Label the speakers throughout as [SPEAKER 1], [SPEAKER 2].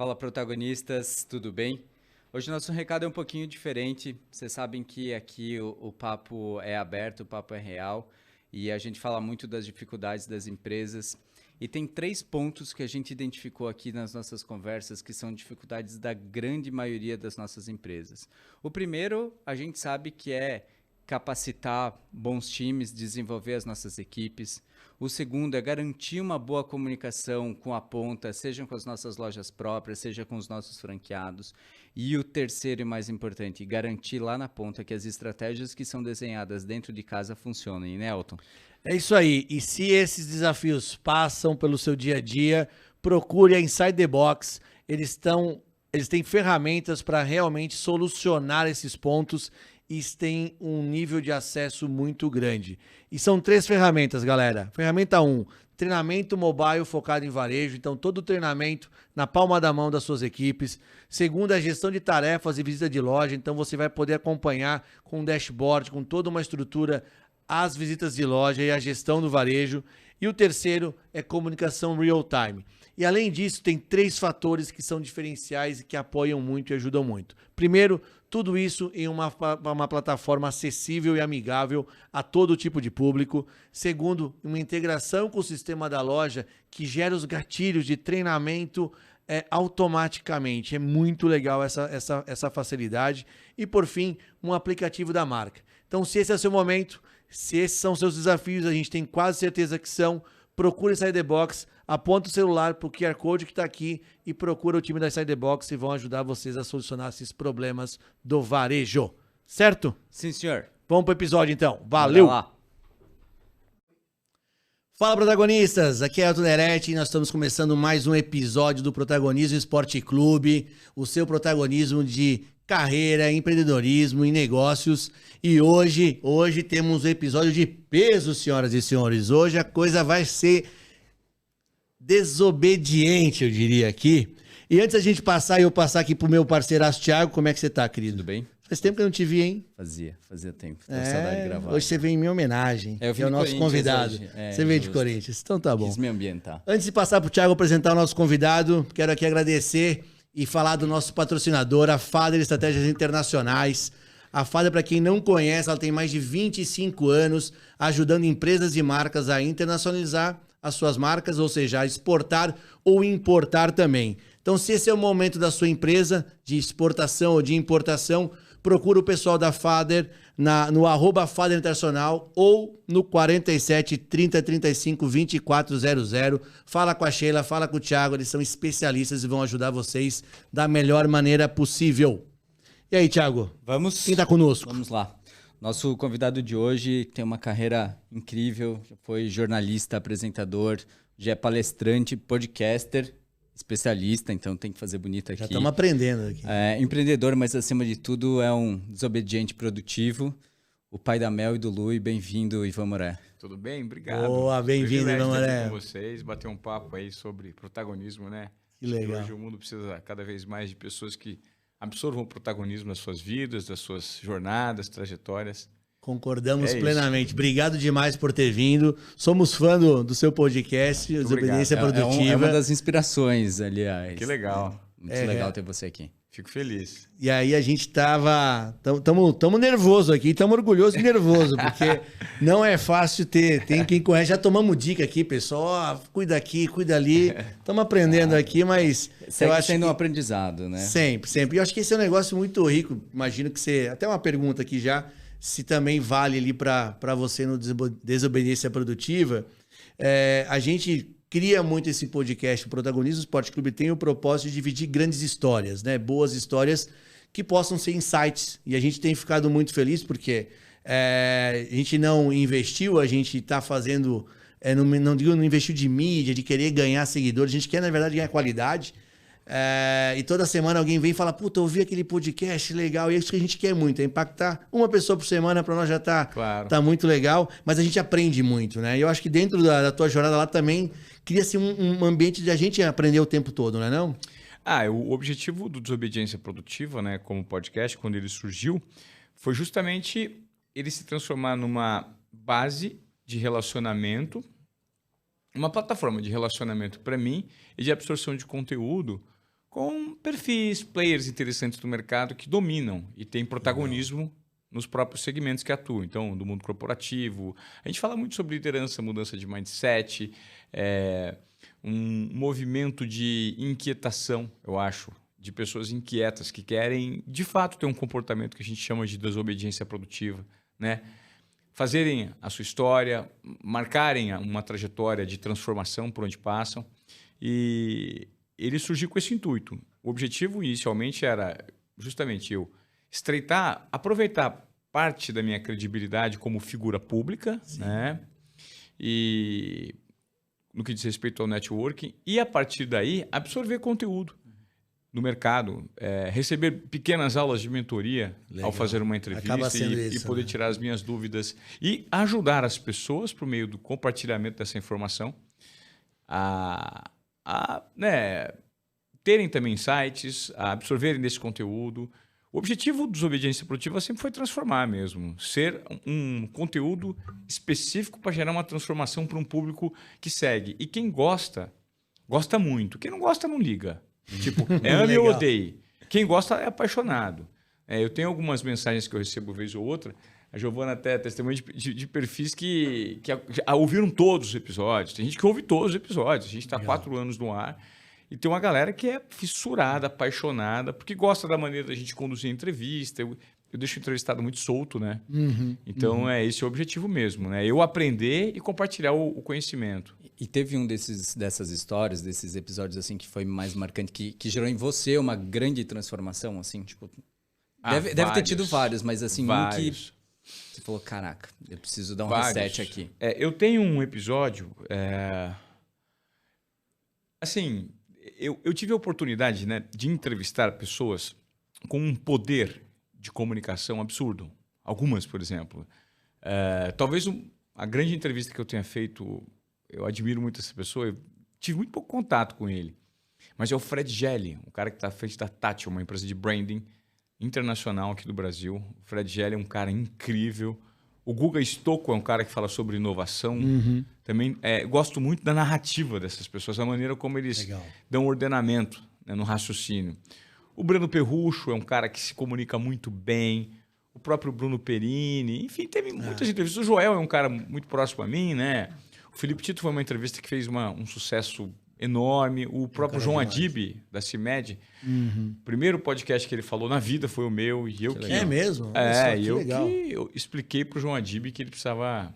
[SPEAKER 1] Fala, protagonistas, tudo bem? Hoje nosso recado é um pouquinho diferente. Vocês sabem que aqui o papo é aberto, o papo é real e a gente fala muito das dificuldades das empresas. E tem 3 pontos que a gente identificou aqui nas nossas conversas que são dificuldades da grande maioria das nossas empresas. O primeiro, a gente sabe que é capacitar bons times, desenvolver as nossas equipes. O segundo é garantir uma boa comunicação com a ponta, seja com as nossas lojas próprias, seja com os nossos franqueados. E o terceiro e mais importante, garantir lá na ponta que as estratégias que são desenhadas dentro de casa funcionem, né, Elton?
[SPEAKER 2] É isso aí. E se esses desafios passam pelo seu dia a dia, procure a Inside the Box. Eles têm ferramentas para realmente solucionar esses pontos e têm um nível de acesso muito grande. E são 3 ferramentas, galera. Ferramenta 1, treinamento mobile focado em varejo. Então, todo o treinamento na palma da mão das suas equipes. Segundo, a gestão de tarefas e visita de loja. Então, você vai poder acompanhar com um dashboard, com toda uma estrutura, as visitas de loja e a gestão do varejo. E o terceiro é comunicação real time. E além disso, tem 3 fatores que são diferenciais e que apoiam muito e ajudam muito. Primeiro, tudo isso em uma plataforma acessível e amigável a todo tipo de público. Segundo, uma integração com o sistema da loja que gera os gatilhos de treinamento automaticamente. É muito legal essa facilidade. E por fim, um aplicativo da marca. Então, se esse é o seu momento, se esses são seus desafios, a gente tem quase certeza que são, procure Inside the Box, aponta o celular para o QR Code que está aqui e procura o time da Inside the Box e vão ajudar vocês a solucionar esses problemas do varejo. Certo?
[SPEAKER 1] Sim, senhor.
[SPEAKER 2] Vamos para o episódio então. Valeu!
[SPEAKER 1] Bora lá.
[SPEAKER 2] Fala, protagonistas! Aqui é Elton Neretti e nós estamos começando mais um episódio do Protagonismo Esporte Clube, o seu protagonismo de carreira, empreendedorismo e negócios. E hoje temos um episódio de peso, senhoras e senhores. Hoje a coisa vai ser desobediente, eu diria aqui. E antes da gente passar, eu passar aqui pro meu parceiraço Thiago, como é que você tá, querido?
[SPEAKER 1] Tudo bem?
[SPEAKER 2] Faz tempo que eu não te vi, hein?
[SPEAKER 1] Fazia tempo. Tô com saudade de gravar.
[SPEAKER 2] Hoje você vem em minha homenagem.
[SPEAKER 1] Eu vim
[SPEAKER 2] é o nosso convidado.
[SPEAKER 1] Você
[SPEAKER 2] veio de Corinthians. Então tá bom.
[SPEAKER 1] Quis me ambientar.
[SPEAKER 2] Antes de passar pro Thiago apresentar o nosso convidado, quero aqui agradecer e falar do nosso patrocinador, a Fader Estratégias Internacionais. A Fader, para quem não conhece, ela tem mais de 25 anos ajudando empresas e marcas a internacionalizar as suas marcas, ou seja, a exportar ou importar também. Então, se esse é o momento da sua empresa de exportação ou de importação, procura o pessoal da Fader no @Fader Internacional ou no 47 30 35 2400. Fala com a Sheila, fala com o Thiago, eles são especialistas e vão ajudar vocês da melhor maneira possível. E aí, Thiago? Quem tá conosco?
[SPEAKER 1] Vamos lá. Nosso convidado de hoje tem uma carreira incrível, já foi jornalista, apresentador, já é palestrante, podcaster, especialista, então tem que fazer bonito aqui.
[SPEAKER 2] Já estamos aprendendo aqui.
[SPEAKER 1] É empreendedor, mas acima de tudo é um desobediente produtivo. O pai da Mel e do Lui, bem-vindo, Ivan Moré.
[SPEAKER 3] Tudo bem? Obrigado.
[SPEAKER 2] Boa, bem-vindo, Ivan Moré.
[SPEAKER 3] Com vocês, bater um papo aí sobre protagonismo, né?
[SPEAKER 2] Que legal.
[SPEAKER 3] Hoje o mundo precisa cada vez mais de pessoas que absorvam o protagonismo das suas vidas, das suas jornadas, trajetórias.
[SPEAKER 2] Concordamos plenamente. Obrigado demais por ter vindo. Somos fã do seu podcast, Desobediência Produtiva.
[SPEAKER 1] É uma das inspirações, aliás.
[SPEAKER 3] Que legal.
[SPEAKER 1] Muito legal ter você aqui.
[SPEAKER 3] Fico feliz.
[SPEAKER 2] E aí a gente tamo nervoso aqui, tamo orgulhoso e nervoso, porque não é fácil tem quem conhece. Já tomamos dica aqui, pessoal, cuida aqui, cuida ali. Estamos aprendendo aqui, mas
[SPEAKER 1] eu acho sendo um aprendizado, né?
[SPEAKER 2] Sempre. Eu acho que esse é um negócio muito rico. Imagino que você, até uma pergunta aqui já, se também vale ali para você no Desobediência Produtiva. A gente cria muito esse podcast. O Protagonismo Esporte Clube tem o propósito de dividir grandes histórias, né? Boas histórias que possam ser insights. E a gente tem ficado muito feliz porque a gente não investiu, a gente está fazendo, não investiu de mídia, de querer ganhar seguidores. A gente quer, na verdade, ganhar qualidade. E toda semana alguém vem e fala, puta, eu ouvi aquele podcast legal. E é isso que a gente quer muito, é impactar uma pessoa por semana. Para nós já tá muito legal, mas a gente aprende muito, né? E eu acho que dentro da tua jornada lá também cria-se um ambiente de a gente aprender o tempo todo, não é não?
[SPEAKER 3] O objetivo do Desobediência Produtiva, né, como podcast, quando ele surgiu, foi justamente ele se transformar numa base de relacionamento, uma plataforma de relacionamento para mim e de absorção de conteúdo com perfis, players interessantes do mercado que dominam e têm protagonismo nos próprios segmentos que atuam. Então, do mundo corporativo, a gente fala muito sobre liderança, mudança de mindset, um movimento de inquietação, eu acho, de pessoas inquietas que querem, de fato, ter um comportamento que a gente chama de desobediência produtiva, né? Fazerem a sua história, marcarem uma trajetória de transformação por onde passam. E ele surgiu com esse intuito. O objetivo, inicialmente, era justamente eu estreitar, aproveitar parte da minha credibilidade como figura pública, né? E no que diz respeito ao networking, e a partir daí absorver conteúdo no mercado, receber pequenas aulas de mentoria ao fazer uma entrevista e poder tirar as minhas dúvidas e ajudar as pessoas por meio do compartilhamento dessa informação a terem também insights, a absorverem desse conteúdo. O objetivo do Desobediência Produtiva sempre foi transformar mesmo, ser um conteúdo específico para gerar uma transformação para um público que segue. E quem gosta, gosta muito. Quem não gosta, não liga. Tipo, ame ou odeie. Quem gosta é apaixonado. Eu tenho algumas mensagens que eu recebo vez ou outra. A Giovana até testemunha de perfis que ouviram todos os episódios. Tem gente que ouve todos os episódios. A gente está há 4 anos no ar. E tem uma galera que é fissurada, apaixonada, porque gosta da maneira da gente conduzir a entrevista. Eu deixo o entrevistado muito solto, né? Então, esse é o objetivo mesmo, né? Eu aprender e compartilhar o conhecimento.
[SPEAKER 1] E teve um dessas histórias, desses episódios assim que foi mais marcante, que gerou em você uma grande transformação, assim, tipo... Deve ter tido vários, mas assim, um que você falou, caraca, eu preciso dar um reset aqui.
[SPEAKER 3] Eu tenho um episódio... Assim, eu tive a oportunidade, né, de entrevistar pessoas com um poder de comunicação absurdo. Algumas, por exemplo. Talvez a grande entrevista que eu tenha feito... Eu admiro muito essa pessoa, eu tive muito pouco contato com ele. Mas é o Fred Gelli, um cara que está à frente da Tati, uma empresa de branding internacional aqui do Brasil. O Fred Gelli é um cara incrível. O Guga Stocco é um cara que fala sobre inovação. Também gosto muito da narrativa dessas pessoas, da maneira como eles dão ordenamento, né, no raciocínio. O Breno Perrucho é um cara que se comunica muito bem. O próprio Bruno Perini. Enfim, teve muitas entrevistas. O Joel é um cara muito próximo a mim, né? O Felipe Tito foi uma entrevista que fez um sucesso enorme. O próprio João Adib, da CIMED, o primeiro podcast que ele falou na vida foi o meu. E eu
[SPEAKER 2] É mesmo?
[SPEAKER 3] Eu expliquei para o João Adib que ele precisava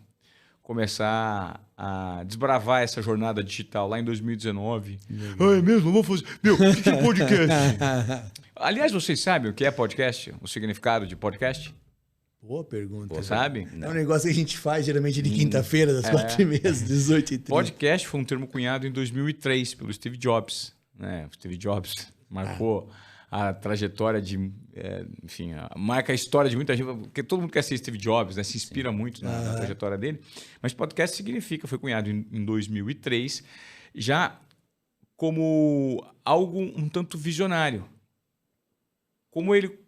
[SPEAKER 3] começar a desbravar essa jornada digital lá em 2019. É mesmo? Vamos fazer... Meu, o que é podcast? Aliás, vocês sabem o que é podcast? O significado de podcast?
[SPEAKER 2] Boa pergunta.
[SPEAKER 3] Você sabe?
[SPEAKER 2] É um negócio que a gente faz geralmente de quinta-feira, das 4h30, 18h30.
[SPEAKER 3] Podcast foi um termo cunhado em 2003 pelo Steve Jobs. Né? O Steve Jobs marcou a trajetória de... enfim, marca a história de muita gente, porque todo mundo quer ser Steve Jobs, né? Se inspira muito na trajetória dele. Mas podcast foi cunhado em 2003, já como algo um tanto visionário. Como ele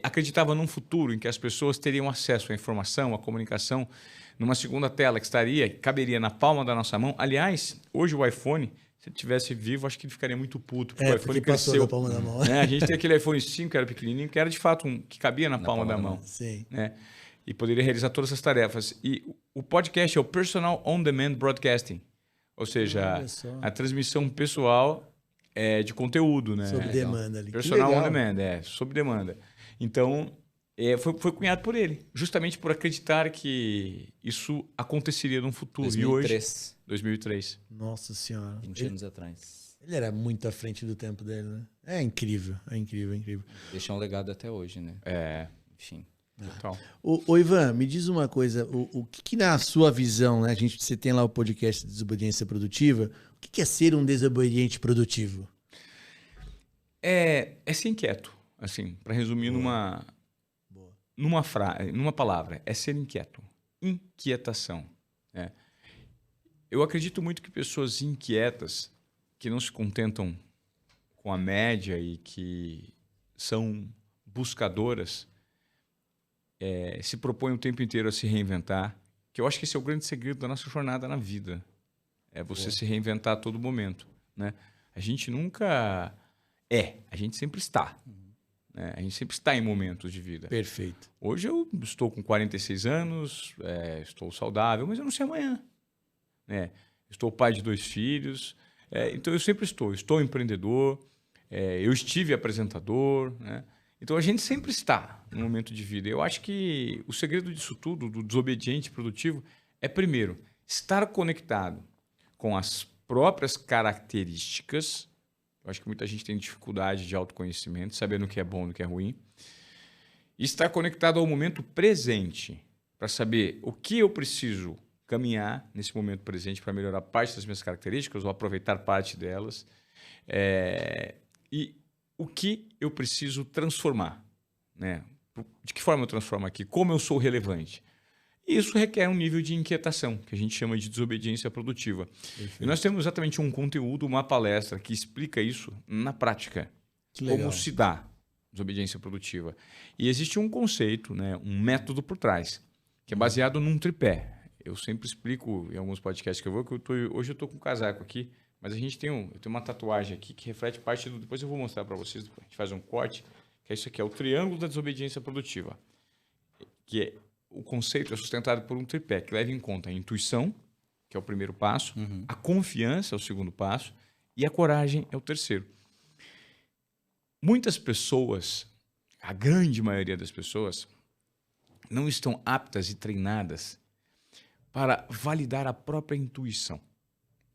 [SPEAKER 3] acreditava num futuro em que as pessoas teriam acesso à informação, à comunicação, numa segunda tela que caberia na palma da nossa mão. Aliás, hoje o iPhone, se ele estivesse vivo, acho que ele ficaria muito puto, porque o iPhone cresceu.
[SPEAKER 2] Da palma da mão.
[SPEAKER 3] A gente tem aquele iPhone 5 que era pequenininho, que era de fato que cabia na palma da mão.
[SPEAKER 2] Sim.
[SPEAKER 3] Né? E poderia realizar todas essas tarefas. E o podcast é o Personal On-Demand Broadcasting, ou seja, a transmissão pessoal de conteúdo, né?
[SPEAKER 2] Sob demanda ali.
[SPEAKER 3] Personal on demand, sob demanda. Então, foi cunhado por ele, justamente por acreditar que isso aconteceria num futuro.
[SPEAKER 1] 2003.
[SPEAKER 3] E hoje, 2003.
[SPEAKER 2] Nossa Senhora.
[SPEAKER 1] 20 anos atrás.
[SPEAKER 2] Ele era muito à frente do tempo dele, né? É incrível.
[SPEAKER 1] Deixa um legado até hoje, né? Enfim.
[SPEAKER 3] Total.
[SPEAKER 2] Ô Ivan, me diz uma coisa, o que na sua visão, né? Você tem lá o podcast Desobediência Produtiva, o que é ser um desobediente produtivo?
[SPEAKER 3] É ser inquieto, assim, para resumir numa palavra, é ser inquieto. Inquietação. Né? Eu acredito muito que pessoas inquietas, que não se contentam com a média e que são buscadoras, se propõem o tempo inteiro a se reinventar, que eu acho que esse é o grande segredo da nossa jornada na vida. É você se reinventar a todo momento. Né? A gente nunca A gente sempre está. Né? A gente sempre está em momentos de vida.
[SPEAKER 2] Perfeito.
[SPEAKER 3] Hoje eu estou com 46 anos, estou saudável, mas eu não sei amanhã. Né? Estou pai de 2 filhos, então eu sempre estou empreendedor, eu estive apresentador, né? Então a gente sempre está no momento de vida. Eu acho que o segredo disso tudo, do desobediente produtivo, é primeiro, estar conectado com as próprias características. Eu acho que muita gente tem dificuldade de autoconhecimento, sabendo o que é bom e o que é ruim. E estar conectado ao momento presente, para saber o que eu preciso caminhar nesse momento presente para melhorar parte das minhas características ou aproveitar parte delas. E o que eu preciso transformar. Né? De que forma eu transformo aqui? Como eu sou relevante? E isso requer um nível de inquietação, que a gente chama de desobediência produtiva. Perfeito. E nós temos exatamente um conteúdo, uma palestra que explica isso na prática. Como se dá desobediência produtiva. E existe um conceito, né, um método por trás, que é baseado num tripé. Eu sempre explico em alguns podcasts que eu vou, que hoje eu estou com um casaco aqui, mas eu tenho uma tatuagem aqui que reflete parte do... Depois eu vou mostrar para vocês, a gente faz um corte, que é isso aqui, é o triângulo da desobediência produtiva. Que o conceito é sustentado por um tripé, que leva em conta a intuição, que é o primeiro passo, a confiança é o segundo passo, e a coragem é o terceiro. Muitas pessoas, a grande maioria das pessoas, não estão aptas e treinadas para validar a própria intuição.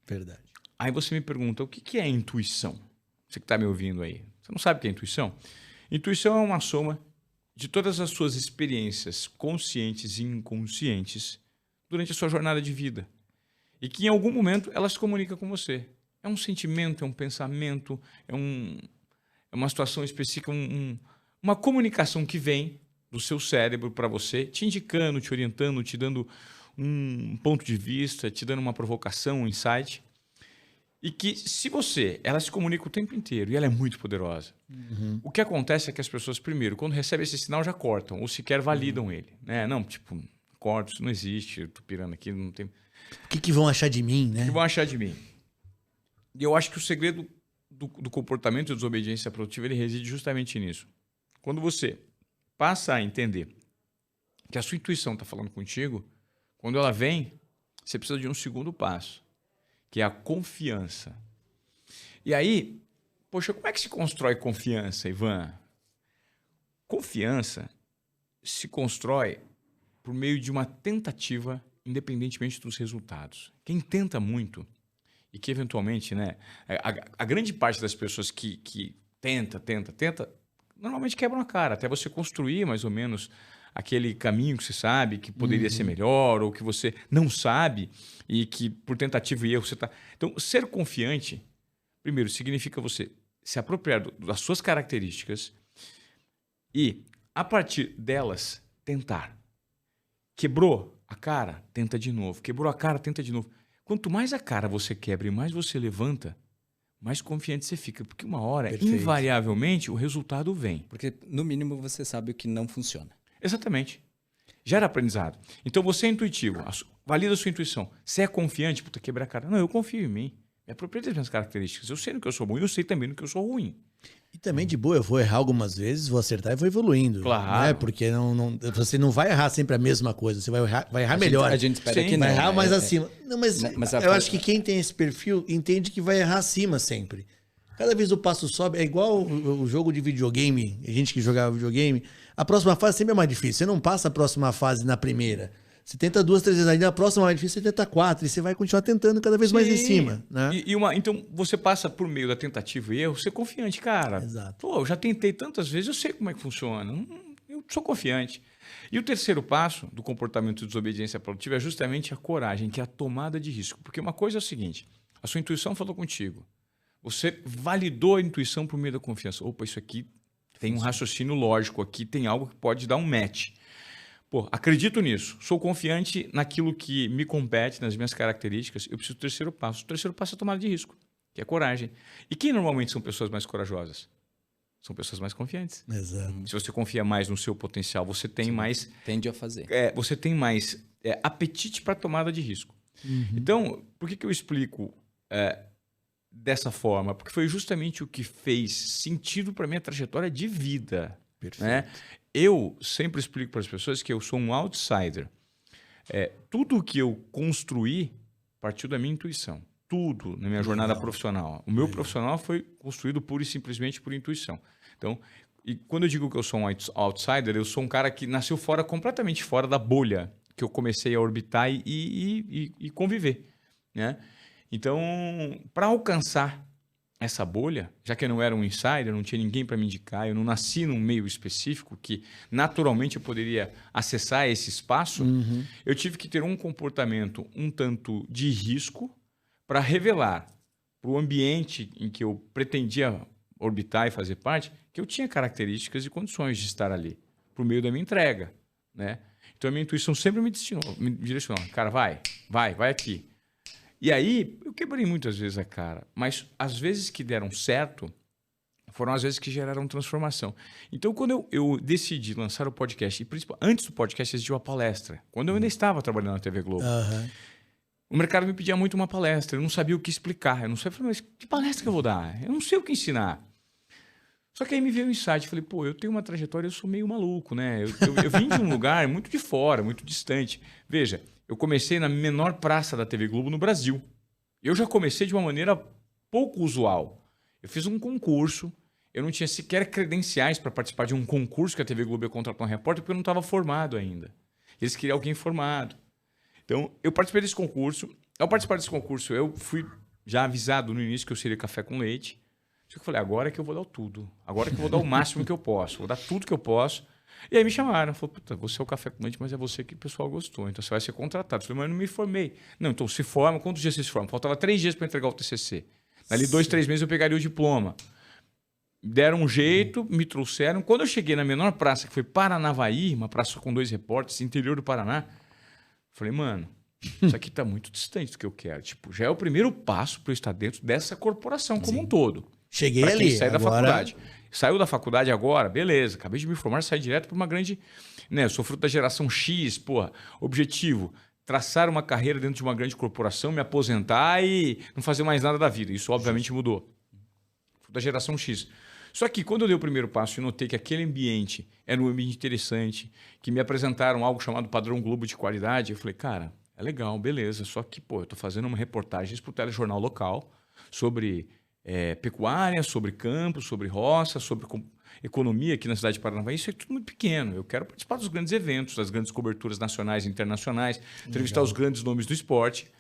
[SPEAKER 2] Verdade.
[SPEAKER 3] Aí você me pergunta, o que é intuição? Você que está me ouvindo aí. Você não sabe o que é intuição? Intuição é uma soma de todas as suas experiências conscientes e inconscientes durante a sua jornada de vida. E que em algum momento ela se comunica com você. É um sentimento, é um pensamento, é uma situação específica, uma comunicação que vem do seu cérebro para você, te indicando, te orientando, te dando um ponto de vista, te dando uma provocação, um insight. E que, ela se comunica o tempo inteiro e ela é muito poderosa. O que acontece é que as pessoas, primeiro, quando recebem esse sinal, já cortam ou sequer validam ele. Né? Não, tipo, corto, isso não existe, eu tô pirando aqui, não tem...
[SPEAKER 2] O que vão achar de mim, né?
[SPEAKER 3] O que vão achar de mim? E eu acho que o segredo do comportamento de desobediência produtiva, ele reside justamente nisso. Quando você passa a entender que a sua intuição está falando contigo, quando ela vem, você precisa de um segundo passo, que é a confiança. E aí, poxa, como é que se constrói confiança, Ivan? Confiança se constrói por meio de uma tentativa, independentemente dos resultados. Quem tenta muito, e que eventualmente, né, a grande parte das pessoas que tenta, normalmente quebram a cara, até você construir mais ou menos aquele caminho que você sabe que poderia ser melhor, ou que você não sabe e que por tentativa e erro você está... Então, ser confiante, primeiro, significa você se apropriar das suas características e, a partir delas, tentar. Quebrou a cara, tenta de novo. Quebrou a cara, tenta de novo. Quanto mais a cara você quebra e mais você levanta, mais confiante você fica. Porque uma hora, invariavelmente, o resultado vem.
[SPEAKER 1] Porque, no mínimo, você sabe o que não funciona.
[SPEAKER 3] Exatamente. Gera aprendizado. Então, você é intuitivo. Valida a sua intuição. Você é confiante? Puta, quebra a cara. Não, eu confio em mim. Me aproprio das minhas características. Eu sei no que eu sou bom e eu sei também no que eu sou ruim.
[SPEAKER 2] E também, de boa, eu vou errar algumas vezes, vou acertar e vou evoluindo.
[SPEAKER 3] Claro.
[SPEAKER 2] Né? Porque você não vai errar sempre a mesma coisa. Você vai errar melhor.
[SPEAKER 1] A gente espera que não.
[SPEAKER 2] Vai errar mais acima. Não, mas
[SPEAKER 1] eu
[SPEAKER 2] eu acho que quem tem esse perfil entende que vai errar acima sempre. Cada vez o passo sobe. É igual o jogo de videogame. A gente que jogava videogame. A próxima fase sempre é mais difícil. Você não passa a próxima fase na primeira. Você tenta 2, 3 vezes. Aí na próxima mais difícil, você tenta 4. E você vai continuar tentando cada vez mais em cima. Né?
[SPEAKER 3] Então, você passa por meio da tentativa e erro, você é confiante, cara.
[SPEAKER 2] Exato.
[SPEAKER 3] Pô, eu já tentei tantas vezes, eu sei como é que funciona. Eu sou confiante. E o terceiro passo do comportamento de desobediência produtiva é justamente a coragem, que é a tomada de risco. Porque uma coisa é o seguinte, a sua intuição falou contigo. Você validou a intuição por meio da confiança. Opa, isso aqui tem um raciocínio lógico aqui, tem algo que pode dar um match. Pô, acredito nisso, sou confiante naquilo que me compete, nas minhas características, eu preciso do terceiro passo. O terceiro passo é a tomada de risco, que é a coragem. E quem normalmente são pessoas mais corajosas? São pessoas mais confiantes.
[SPEAKER 2] Exato.
[SPEAKER 3] Se você confia mais no seu potencial, você tem mais...
[SPEAKER 1] Tende a fazer.
[SPEAKER 3] Você tem mais apetite para tomada de risco. Então, por que eu explico dessa forma? Porque foi justamente o que fez sentido para minha trajetória de vida. Né? Eu sempre explico para as pessoas que eu sou um outsider. Tudo que eu construí partiu da minha intuição. Tudo na minha jornada profissional. O meu profissional foi construído pura e simplesmente por intuição. Então, e quando eu digo que eu sou um outsider, eu sou um cara que nasceu fora, completamente fora da bolha que eu comecei a orbitar e conviver. Né? Então, para alcançar essa bolha, já que eu não era um insider, não tinha ninguém para me indicar, eu não nasci num meio específico que naturalmente eu poderia acessar esse espaço, eu tive que ter um comportamento um tanto de risco para revelar para o ambiente em que eu pretendia orbitar e fazer parte, que eu tinha características e condições de estar ali, por meio da minha entrega. Né? Então a minha intuição sempre me direcionou. Cara, vai aqui. E aí, eu quebrei muitas vezes a cara, mas as vezes que deram certo, foram as vezes que geraram transformação. Então, quando eu decidi lançar o podcast, e antes do podcast existiu a palestra, quando eu ainda estava trabalhando na TV Globo, o mercado me pedia muito uma palestra, eu não sabia o que explicar, eu não sabia, mas que palestra que eu vou dar? Eu não sei o que ensinar. Só que aí me veio um insight, falei, pô, eu tenho uma trajetória, eu sou meio maluco, né? Eu vim de um lugar muito de fora, muito distante. Veja, eu comecei na menor praça da TV Globo no Brasil. Eu já comecei de uma maneira pouco usual. Eu fiz um concurso, eu não tinha sequer credenciais para participar de um concurso que a TV Globo ia contratar um repórter, porque eu não estava formado ainda. Eles queriam alguém formado. Então, eu participei desse concurso. Ao participar desse concurso, eu fui já avisado no início que eu seria café com leite. Só que eu falei, agora é que eu vou dar tudo. Agora é que eu vou dar o máximo que eu posso. Vou dar tudo que eu posso. E aí me chamaram. Falaram, puta, você é o café com leite, mas é você que o pessoal gostou. Então você vai ser contratado. Eu falei, mas eu não me formei. Não, então se forma. Quantos dias você se forma? Faltava 3 dias para entregar o TCC. Dali 2, 3 meses eu pegaria o diploma. Deram um jeito, me trouxeram. Quando eu cheguei na menor praça, que foi Paranavaí, uma praça com 2 repórteres, interior do Paraná, falei, mano, isso aqui está muito distante do que eu quero. Tipo, já é o primeiro passo para eu estar dentro dessa corporação como um todo.
[SPEAKER 2] Cheguei
[SPEAKER 3] pra
[SPEAKER 2] ali.
[SPEAKER 3] Quem sai
[SPEAKER 2] agora...
[SPEAKER 3] da faculdade. Saiu da faculdade agora, beleza. Acabei de me formar, saí direto para uma grande... Né, eu sou fruto da geração X, porra. Objetivo, traçar uma carreira dentro de uma grande corporação, me aposentar e não fazer mais nada da vida. Isso, obviamente, mudou. Fruto da geração X. Só que quando eu dei o primeiro passo e notei que aquele ambiente era um ambiente interessante, que me apresentaram algo chamado Padrão Globo de qualidade, eu falei, cara, é legal, beleza. Só que, pô, eu estou fazendo uma reportagem para o telejornal local sobre... pecuária, sobre campo, sobre roça, sobre economia aqui na cidade de Paranavaí. Isso é tudo muito pequeno. Eu quero participar dos grandes eventos, das grandes coberturas nacionais e internacionais, entrevistar os grandes nomes do esporte.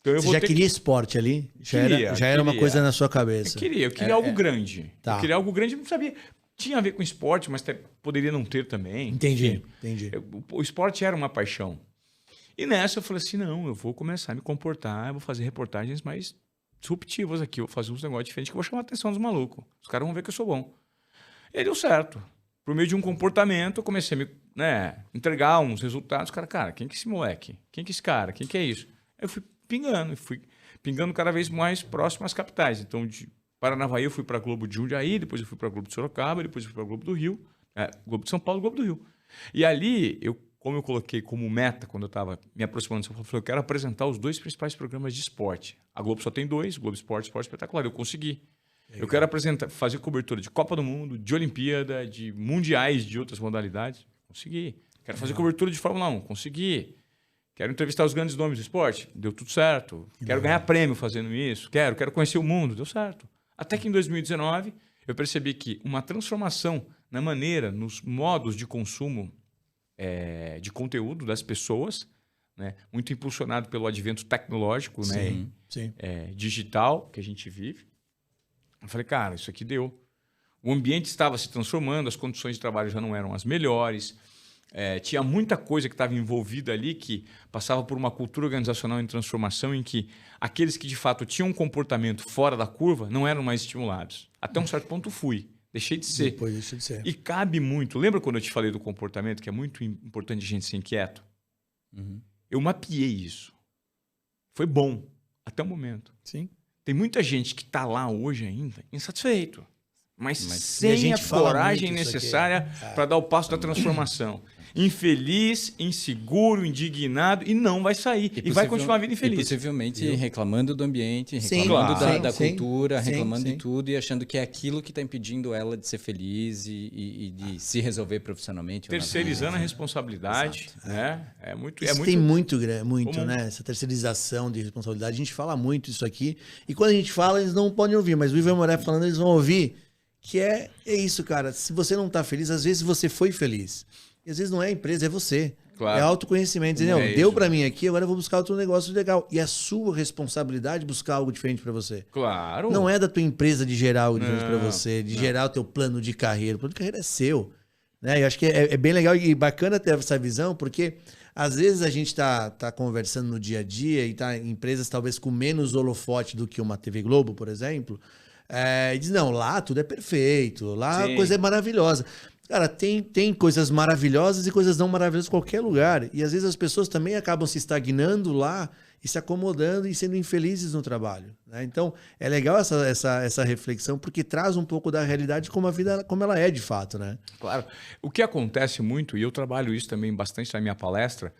[SPEAKER 3] Então,
[SPEAKER 2] Você já queria esporte ali? Já era uma coisa na sua cabeça?
[SPEAKER 3] Eu queria algo grande.
[SPEAKER 2] Tá.
[SPEAKER 3] Eu queria algo grande, não sabia. Tinha a ver com esporte, mas poderia não ter também.
[SPEAKER 2] Entendi.
[SPEAKER 3] O esporte era uma paixão. E nessa eu falei assim, não, eu vou começar a me comportar, eu vou fazer reportagens mais disruptivas aqui, eu vou fazer uns negócios diferentes que eu vou chamar a atenção dos malucos. Os caras vão ver que eu sou bom. E aí deu certo. Por meio de um comportamento, eu comecei a me entregar uns resultados. Cara, quem que é esse moleque? Quem que é esse cara? Quem que é isso? Aí eu fui pingando cada vez mais próximo às capitais. Então, de Paranavaí, eu fui para a Globo de Jundiaí, depois eu fui para a Globo de Sorocaba, depois eu fui para a Globo do Rio, Globo de São Paulo, Globo do Rio. E ali, como eu coloquei como meta, quando eu estava me aproximando de São Paulo, eu falei, eu quero apresentar os 2 principais programas de esporte. A Globo só tem 2, Globo Esporte, Esporte Espetacular. Eu consegui. Legal. Eu quero fazer cobertura de Copa do Mundo, de Olimpíada, de mundiais de outras modalidades. Consegui. Quero fazer cobertura de Fórmula 1. Consegui. Quero entrevistar os grandes nomes do esporte. Deu tudo certo. Quero ganhar prêmio fazendo isso. Quero conhecer o mundo. Deu certo. Até que em 2019, eu percebi que uma transformação na maneira, nos modos de consumo de conteúdo das pessoas, né, muito impulsionado pelo advento tecnológico,
[SPEAKER 2] sim.
[SPEAKER 3] Digital que a gente vive. Eu falei, cara, isso aqui deu. O ambiente estava se transformando, as condições de trabalho já não eram as melhores, tinha muita coisa que estava envolvida ali que passava por uma cultura organizacional em transformação em que aqueles que de fato tinham um comportamento fora da curva não eram mais estimulados. Até um certo ponto fui. Deixei de ser.
[SPEAKER 2] Depois deixei de ser.
[SPEAKER 3] E cabe muito. Lembra quando eu te falei do comportamento, que é muito importante a gente ser inquieto?
[SPEAKER 2] Uhum.
[SPEAKER 3] Eu mapeei isso. Foi bom, até o momento.
[SPEAKER 2] Sim.
[SPEAKER 3] Tem muita gente que está lá hoje ainda insatisfeito, mas sem a coragem necessária para dar o passo da transformação. infeliz, inseguro, indignado e não vai sair. E vai continuar a vida infeliz.
[SPEAKER 1] E possivelmente reclamando do ambiente,
[SPEAKER 2] Sim,
[SPEAKER 1] reclamando
[SPEAKER 3] claro.
[SPEAKER 1] da
[SPEAKER 2] Sim,
[SPEAKER 1] cultura,
[SPEAKER 2] sim,
[SPEAKER 1] reclamando
[SPEAKER 2] sim.
[SPEAKER 1] de tudo e achando que é aquilo que está impedindo ela de ser feliz e de se resolver profissionalmente. ou na vida.
[SPEAKER 3] Terceirizando a responsabilidade, né? É muito
[SPEAKER 2] Tem muito,
[SPEAKER 3] comum.
[SPEAKER 2] né? Essa terceirização de responsabilidade. A gente fala muito isso aqui. E quando a gente fala, eles não podem ouvir. Mas o Ivan Moré falando, eles vão ouvir. Que é isso, cara. Se você não tá feliz, às vezes você foi feliz. E às vezes não é a empresa, é você.
[SPEAKER 3] Claro.
[SPEAKER 2] É autoconhecimento. Entendeu?
[SPEAKER 3] É
[SPEAKER 2] Deu
[SPEAKER 3] isso.
[SPEAKER 2] pra mim aqui, agora eu vou buscar outro negócio legal. E é a sua responsabilidade buscar algo diferente pra você.
[SPEAKER 3] Claro.
[SPEAKER 2] Não é da tua empresa de gerar algo diferente pra
[SPEAKER 3] Não,
[SPEAKER 2] você, de
[SPEAKER 3] não.
[SPEAKER 2] gerar o teu plano de carreira. O plano de carreira é seu. Né? Eu acho que é bem legal e bacana ter essa visão, porque às vezes a gente tá conversando no dia a dia e tá em empresas talvez com menos holofote do que uma TV Globo, por exemplo, e diz, não, lá tudo é perfeito, lá
[SPEAKER 3] Sim.
[SPEAKER 2] a coisa é maravilhosa. Cara, tem coisas maravilhosas e coisas não maravilhosas em qualquer lugar. E às vezes as pessoas também acabam se estagnando lá e se acomodando e sendo infelizes no trabalho. Né? Então, é legal essa reflexão, porque traz um pouco da realidade como a vida como ela é de fato, né?
[SPEAKER 3] Claro. O que acontece muito, e eu trabalho isso também bastante na minha palestra,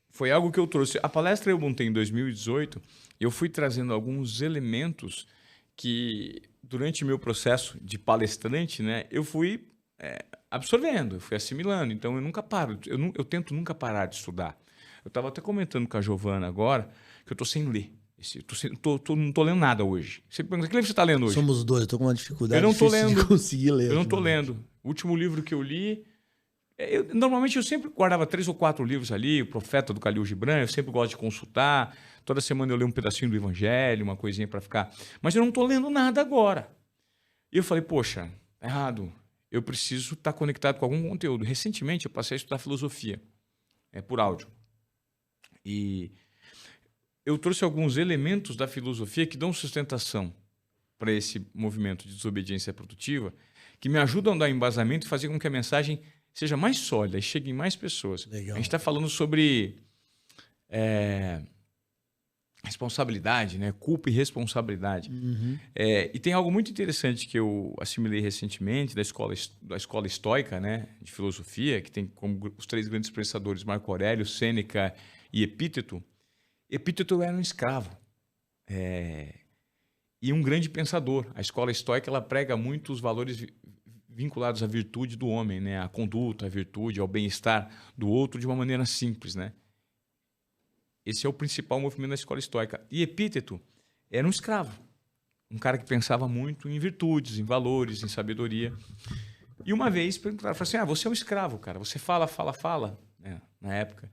[SPEAKER 3] foi algo que eu trouxe. A palestra eu montei em 2018, eu fui trazendo alguns elementos que, durante o meu processo de palestrante, né, eu fui absorvendo, eu fui assimilando. Então, eu nunca paro, eu tento nunca parar de estudar. Eu estava até comentando com a Giovana agora que eu estou sem ler. Não estou lendo nada hoje. Você pergunta, que livro você está lendo hoje?
[SPEAKER 2] Somos dois, eu tô com uma dificuldade
[SPEAKER 3] Eu não tô
[SPEAKER 2] difícil
[SPEAKER 3] lendo.
[SPEAKER 2] de conseguir ler.
[SPEAKER 3] Eu não estou
[SPEAKER 2] ultimamente.
[SPEAKER 3] lendo. O último livro que eu li... Normalmente eu sempre guardava 3 ou 4 livros ali, o Profeta do Khalil Gibran, eu sempre gosto de consultar. Toda semana eu leio um pedacinho do Evangelho, uma coisinha para ficar... Mas eu não estou lendo nada agora. E eu falei, poxa, tá errado. Eu preciso estar conectado com algum conteúdo. Recentemente eu passei a estudar filosofia, por áudio. E eu trouxe alguns elementos da filosofia que dão sustentação para esse movimento de desobediência produtiva, que me ajudam a dar embasamento e fazer com que a mensagem seja mais sólida e chegue em mais pessoas.
[SPEAKER 2] Legal.
[SPEAKER 3] A gente está falando sobre responsabilidade, né? Culpa e responsabilidade. E tem algo muito interessante que eu assimilei recentemente da escola estoica, né? De filosofia, que tem como os 3 grandes pensadores, Marco Aurélio, Sêneca e Epíteto. Epíteto era um escravo e um grande pensador. A escola estoica ela prega muito os valores vinculados à virtude do homem, né? À conduta, à virtude, ao bem-estar do outro de uma maneira simples, né? Esse é o principal movimento da escola estoica. E Epíteto era um escravo, um cara que pensava muito em virtudes, em valores, em sabedoria. E uma vez perguntaram, falaram assim, você é um escravo, cara, você fala, né? Na época.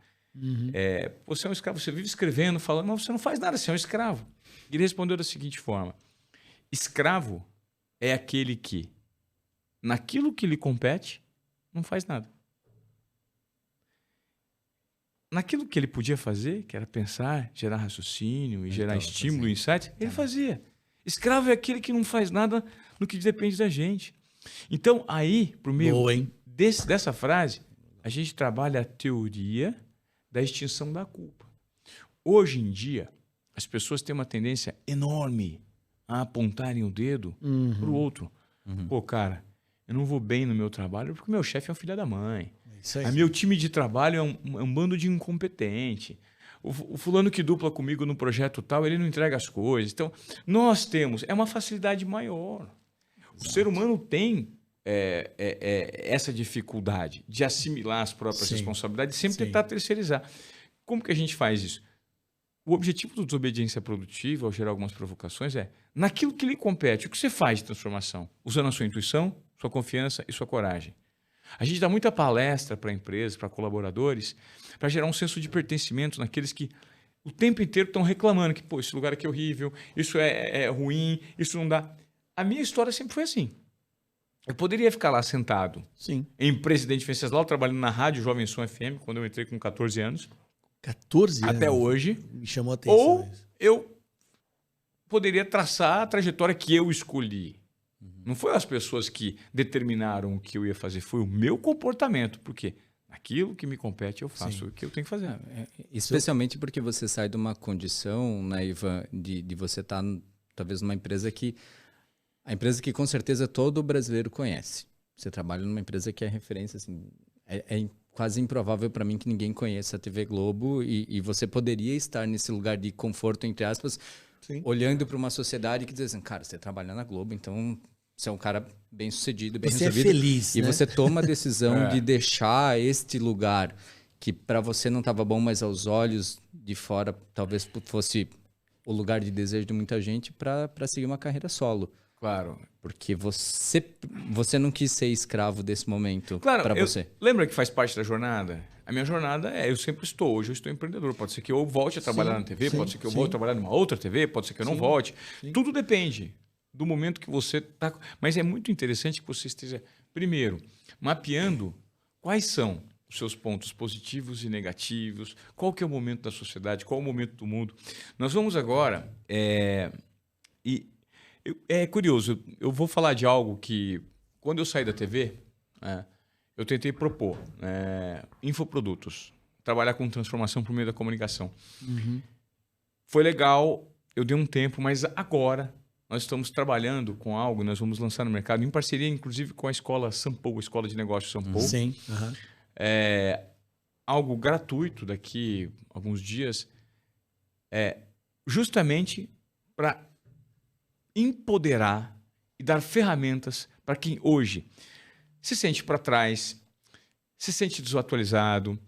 [SPEAKER 3] Você é um escravo, você vive escrevendo, falando, mas você não faz nada, você é um escravo. E ele respondeu da seguinte forma, escravo é aquele que, naquilo que lhe compete, não faz nada. Naquilo que ele podia fazer, que era pensar, gerar raciocínio e gerar estímulo e insight, ele fazia. Escravo é aquele que não faz nada no que depende da gente. Então, aí, por meio
[SPEAKER 2] Boa, hein?
[SPEAKER 3] dessa frase, a gente trabalha a teoria da extinção da culpa. Hoje em dia, as pessoas têm uma tendência enorme a apontarem o dedo para o outro. Pô, cara, eu não vou bem no meu trabalho porque o meu chefe é um filho da mãe.
[SPEAKER 2] Isso aí.
[SPEAKER 3] O meu time de trabalho é um bando de incompetente. O fulano que dupla comigo no projeto tal, ele não entrega as coisas. Então, nós temos... É uma facilidade maior. Exato. O ser humano tem essa dificuldade de assimilar as próprias responsabilidades e sempre tentar terceirizar. Como que a gente faz isso? O objetivo do desobediência produtiva, ao gerar algumas provocações, naquilo que lhe compete, o que você faz de transformação? Usando a sua intuição, sua confiança e sua coragem. A gente dá muita palestra para empresas, para colaboradores, para gerar um senso de pertencimento naqueles que o tempo inteiro estão reclamando que, pô, esse lugar aqui é horrível, isso é ruim, isso não dá. A minha história sempre foi assim. Eu poderia ficar lá sentado em Presidente Venceslau, trabalhando na rádio Jovem Som FM, quando eu entrei com 14 anos.
[SPEAKER 2] 14 anos?
[SPEAKER 3] Até hoje.
[SPEAKER 2] Me chamou a atenção.
[SPEAKER 3] Ou eu poderia traçar a trajetória que eu escolhi. Não foi as pessoas que determinaram o que eu ia fazer, foi o meu comportamento. Por quê? Aquilo que me compete, eu faço o que eu tenho que fazer.
[SPEAKER 1] Especialmente porque você sai de uma condição, né, Ivan, de você estar talvez numa empresa que... A empresa que com certeza todo brasileiro conhece. Você trabalha numa empresa que é referência, assim, É quase improvável para mim que ninguém conheça a TV Globo e você poderia estar nesse lugar de conforto, entre aspas,
[SPEAKER 2] Sim.
[SPEAKER 1] olhando para uma sociedade que diz assim, cara, você trabalha na Globo, então você é um cara bem sucedido, bem
[SPEAKER 2] Você é
[SPEAKER 1] resolvido.
[SPEAKER 2] feliz,
[SPEAKER 1] E
[SPEAKER 2] né?
[SPEAKER 1] você toma a decisão de deixar este lugar que para você não estava bom, mas aos olhos de fora talvez fosse o lugar de desejo de muita gente para seguir uma carreira solo.
[SPEAKER 3] Claro.
[SPEAKER 1] Porque você não quis ser escravo desse momento
[SPEAKER 3] Claro,
[SPEAKER 1] para você.
[SPEAKER 3] Lembra que faz parte da jornada? A minha jornada eu sempre estou. Hoje eu estou empreendedor. Pode ser que eu volte a trabalhar na TV, pode ser que eu volte a trabalhar numa outra TV, pode ser que eu não volte. Tudo depende do momento que você está. Mas é muito interessante que você esteja, primeiro, mapeando quais são os seus pontos positivos e negativos, qual que é o momento da sociedade, qual é o momento do mundo. Nós vamos agora... É curioso, eu vou falar de algo que, quando eu saí da TV, eu tentei propor infoprodutos, trabalhar com transformação por meio da comunicação. Foi legal, eu dei um tempo, mas agora nós estamos trabalhando com algo, nós vamos lançar no mercado, em parceria, inclusive, com a escola Sampo, a Escola de Negócios Sampo.
[SPEAKER 2] Sim.
[SPEAKER 3] Algo gratuito daqui a alguns dias, justamente para empoderar e dar ferramentas para quem hoje se sente para trás, se sente desatualizado,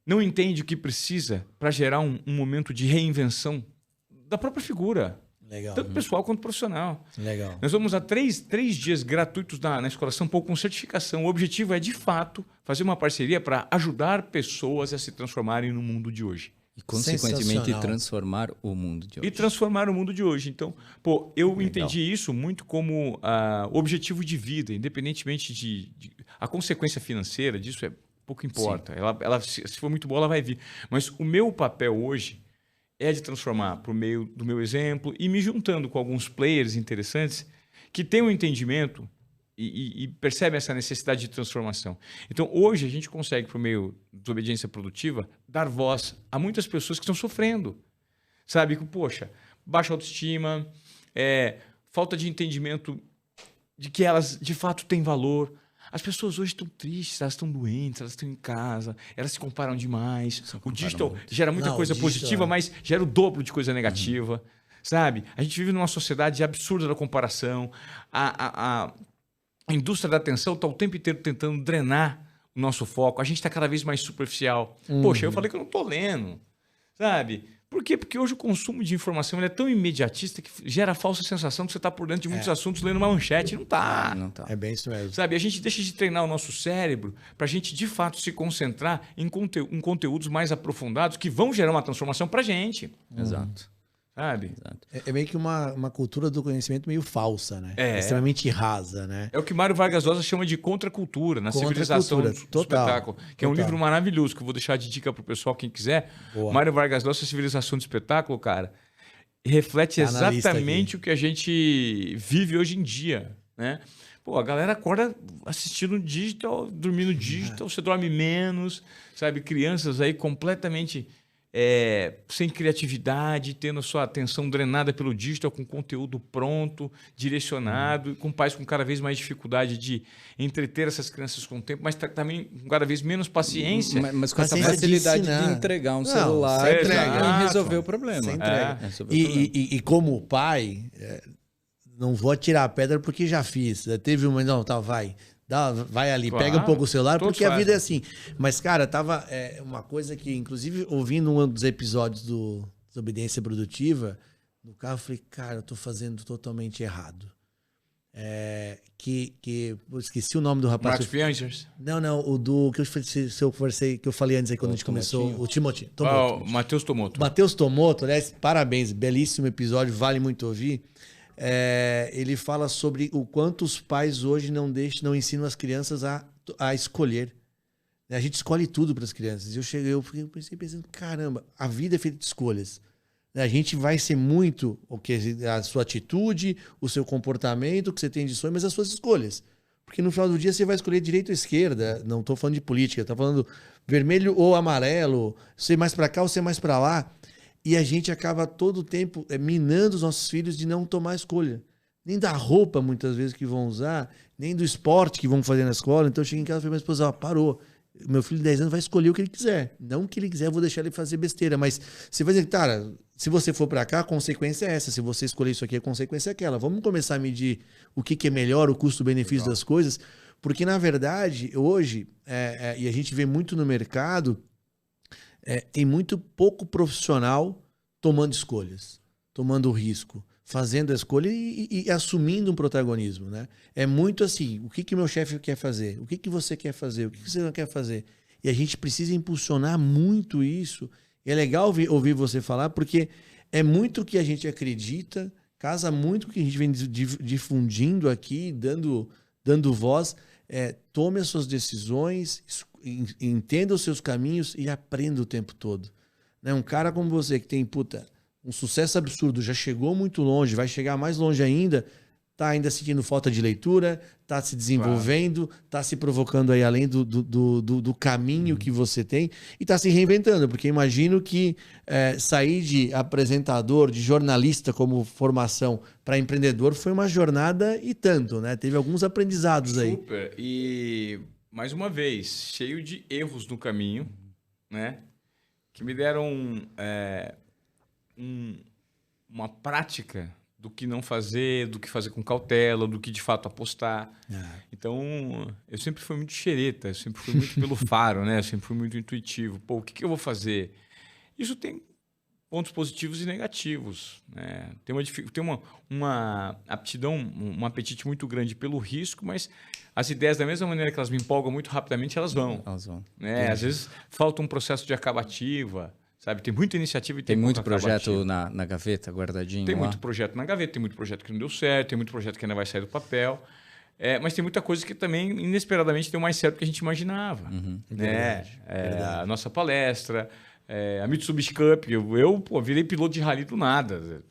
[SPEAKER 3] não entende o que precisa para gerar um momento de reinvenção da própria figura,
[SPEAKER 2] Legal.
[SPEAKER 3] tanto pessoal quanto profissional.
[SPEAKER 2] Legal.
[SPEAKER 3] Nós vamos a três dias gratuitos na Escola Sampo com certificação. O objetivo é, de fato, fazer uma parceria para ajudar pessoas a se transformarem no mundo de hoje.
[SPEAKER 1] E, consequentemente,
[SPEAKER 2] Sensacional.
[SPEAKER 1] transformar o mundo de hoje.
[SPEAKER 3] E transformar o mundo de hoje. Então, eu entendi isso muito como objetivo de vida, independentemente a consequência financeira disso pouco importa. Ela, se for muito boa, ela vai vir. Mas o meu papel hoje é de transformar por meio do meu exemplo e me juntando com alguns players interessantes que têm um entendimento e percebem essa necessidade de transformação. Então, hoje, a gente consegue, por meio da obediência produtiva, dar voz a muitas pessoas que estão sofrendo. Sabe? Poxa, baixa autoestima, falta de entendimento de que elas, de fato, têm valor. As pessoas hoje estão tristes, elas estão doentes, elas estão em casa, elas se comparam demais. O digital gera muita coisa positiva, mas gera o dobro de coisa negativa. Sabe? A gente vive numa sociedade absurda da comparação. A indústria da atenção está o tempo inteiro tentando drenar o nosso foco. A gente está cada vez mais superficial. Poxa, eu falei que eu não estou lendo. Sabe? Por quê? Porque hoje o consumo de informação ele é tão imediatista que gera a falsa sensação que você está por dentro de muitos assuntos lendo uma manchete. Não está.
[SPEAKER 1] Não tá.
[SPEAKER 2] É bem isso mesmo.
[SPEAKER 3] Sabe? A gente deixa de treinar o nosso cérebro para a gente, de fato, se concentrar em conteúdos mais aprofundados que vão gerar uma transformação para a gente.
[SPEAKER 1] Exato.
[SPEAKER 3] Sabe?
[SPEAKER 1] Exato.
[SPEAKER 2] É meio que uma cultura do conhecimento meio falsa, né?
[SPEAKER 3] É.
[SPEAKER 2] Extremamente rasa, né?
[SPEAKER 3] É o que Mário Vargas Llosa chama de contracultura, na civilização do
[SPEAKER 2] Total.
[SPEAKER 3] espetáculo, que é um
[SPEAKER 2] Total.
[SPEAKER 3] livro maravilhoso, que eu vou deixar de dica pro pessoal, quem quiser.
[SPEAKER 2] Boa.
[SPEAKER 3] Mário Vargas Llosa, Civilização do Espetáculo, cara, reflete
[SPEAKER 2] Tá na lista
[SPEAKER 3] exatamente o que a gente vive hoje em dia, né? Pô, a galera acorda assistindo digital, dormindo digital, você dorme menos, sabe? Crianças aí completamente sem criatividade, tendo a sua atenção drenada pelo digital, com conteúdo pronto, direcionado, com pais com cada vez mais dificuldade de entreter essas crianças com o tempo, mas também com cada vez menos paciência.
[SPEAKER 1] Mas com essa
[SPEAKER 2] Paciência de
[SPEAKER 1] facilidade de
[SPEAKER 2] ensinar.
[SPEAKER 1] entregar um
[SPEAKER 2] Não,
[SPEAKER 1] celular
[SPEAKER 2] você
[SPEAKER 1] e
[SPEAKER 2] entrega.
[SPEAKER 1] resolver o problema.
[SPEAKER 2] Você entrega.
[SPEAKER 1] Resolver o problema.
[SPEAKER 2] E como pai, não vou atirar a pedra porque já fiz. Teve uma, não, tá, vai. Vai ali,
[SPEAKER 3] Claro,
[SPEAKER 2] pega um pouco o celular,
[SPEAKER 3] todos
[SPEAKER 2] porque a vida é
[SPEAKER 3] fazem.
[SPEAKER 2] assim. Mas, cara, tava uma coisa que, inclusive, ouvindo um dos episódios do Desobediência Produtiva, no carro, eu falei, cara, eu tô fazendo totalmente errado. Eu esqueci o nome do rapaz.
[SPEAKER 3] Marcos Fianzers.
[SPEAKER 2] Não, o do que eu falei antes aí quando a gente começou, o Timothy.
[SPEAKER 3] Matheus Tomoto.
[SPEAKER 2] Matheus Tomoto, aliás, parabéns, belíssimo episódio, vale muito ouvir. Ele fala sobre o quanto os pais hoje não ensinam as crianças a escolher. A gente escolhe tudo para as crianças. Eu pensei pensando, caramba, a vida é feita de escolhas. A gente vai ser muito a sua atitude, o seu comportamento, o que você tem de sonho, mas as suas escolhas. Porque no final do dia você vai escolher direita ou esquerda. Não estou falando de política, estou falando vermelho ou amarelo, ser mais para cá ou ser mais para lá. E a gente acaba todo o tempo minando os nossos filhos de não tomar escolha. Nem da roupa, muitas vezes, que vão usar, nem do esporte que vão fazer na escola. Então eu cheguei em casa e falei, mas esposa, parou. Meu filho de 10 anos vai escolher o que ele quiser. Não o que ele quiser, eu vou deixar ele fazer besteira. Mas você vai dizer, cara, se você for para cá, a consequência é essa. Se você escolher isso aqui, a consequência é aquela. Vamos começar a medir o que é melhor, o custo-benefício das coisas. Porque, na verdade, hoje, e a gente vê muito no mercado, tem muito pouco profissional tomando escolhas, tomando risco, fazendo a escolha e assumindo um protagonismo, né? É muito assim, o que meu chefe quer fazer? O que você quer fazer? O que você não quer fazer? E a gente precisa impulsionar muito isso. E é legal ouvir você falar, porque é muito o que a gente acredita, casa muito com o que a gente vem difundindo aqui, dando voz. Tome as suas decisões, entenda os seus caminhos e aprenda o tempo todo. Né? Um cara como você que tem, um sucesso absurdo, já chegou muito longe, vai chegar mais longe ainda, tá ainda sentindo falta de leitura, tá se desenvolvendo, tá se provocando aí além do caminho que você tem e tá se reinventando, porque imagino que sair de apresentador, de jornalista como formação para empreendedor foi uma jornada e tanto, né? Teve alguns aprendizados aí.
[SPEAKER 3] Super. E, mais uma vez, cheio de erros no caminho, né? Que me deram uma prática do que não fazer, do que fazer com cautela, do que de fato apostar. Então, eu sempre fui muito xereta, eu sempre fui muito pelo faro, né? Eu sempre fui muito intuitivo. Pô, o que eu vou fazer? Isso tem pontos positivos e negativos, né? Tem uma aptidão, um apetite muito grande pelo risco, mas as ideias, da mesma maneira que elas me empolgam muito rapidamente, elas vão. Né? Às vezes falta um processo de acabativa, sabe? Tem muita iniciativa e
[SPEAKER 1] tem muito projeto na gaveta, guardadinho.
[SPEAKER 3] Tem muito projeto na gaveta, tem muito projeto que não deu certo, tem muito projeto que ainda vai sair do papel. Mas tem muita coisa que também, inesperadamente, deu mais certo do que a gente imaginava. Né?
[SPEAKER 2] Verdade.
[SPEAKER 3] A nossa palestra, a Mitsubishi Cup. Eu virei piloto de rally do nada.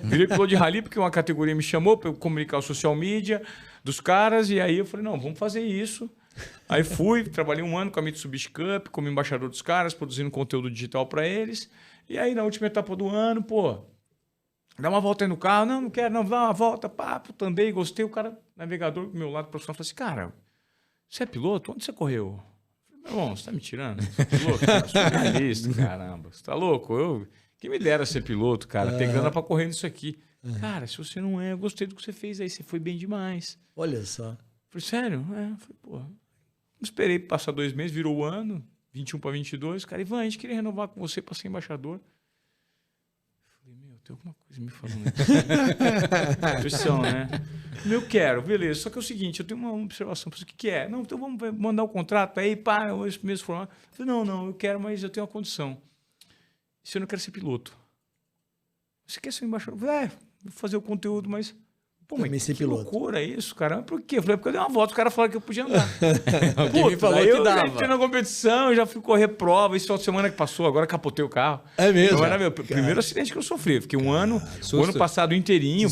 [SPEAKER 3] Virei piloto de rally porque uma categoria me chamou para eu comunicar o social media dos caras. E aí eu falei, não, vamos fazer isso. Aí fui, trabalhei um ano com a Mitsubishi Cup, como embaixador dos caras, produzindo conteúdo digital para eles. E aí, na última etapa do ano, dá uma volta aí no carro. Não quero, não, dá uma volta. Andei, gostei. O cara, navegador do meu lado, profissional, falou assim, cara, você é piloto? Onde você correu? Eu falei, meu irmão, você tá me tirando? Você é piloto? Eu sou jornalista, caramba. Você tá louco? Quem me dera ser piloto, cara? Tem grana pra correr nisso aqui. Cara, se você não eu gostei do que você fez aí. Você foi bem demais.
[SPEAKER 2] Olha só.
[SPEAKER 3] Eu falei, sério? Eu falei, esperei passar 2 meses, virou o ano, 21 para 22. Cara, Ivan, a gente queria renovar com você para ser embaixador. Eu falei, tem alguma coisa me falando aqui. Intuição, né? Eu quero, beleza. Só que é o seguinte, eu tenho uma observação. O que é? Não, então vamos mandar o contrato aí, esse mesmo formato. Eu falei, não, eu quero, mas eu tenho uma condição. Se eu não quero ser piloto. Você quer ser embaixador? Eu falei, vou fazer o conteúdo, mas... mas que loucura isso, cara. Por quê? Eu falei, porque eu dei uma volta, os caras falaram que eu podia andar.
[SPEAKER 1] Alguém me falou que dava.
[SPEAKER 3] Eu entrei na competição, já fui correr prova, isso semana que passou, agora capotei o carro.
[SPEAKER 2] É mesmo?
[SPEAKER 3] Então, era meu primeiro acidente que eu sofri. Fiquei o ano passado inteirinho,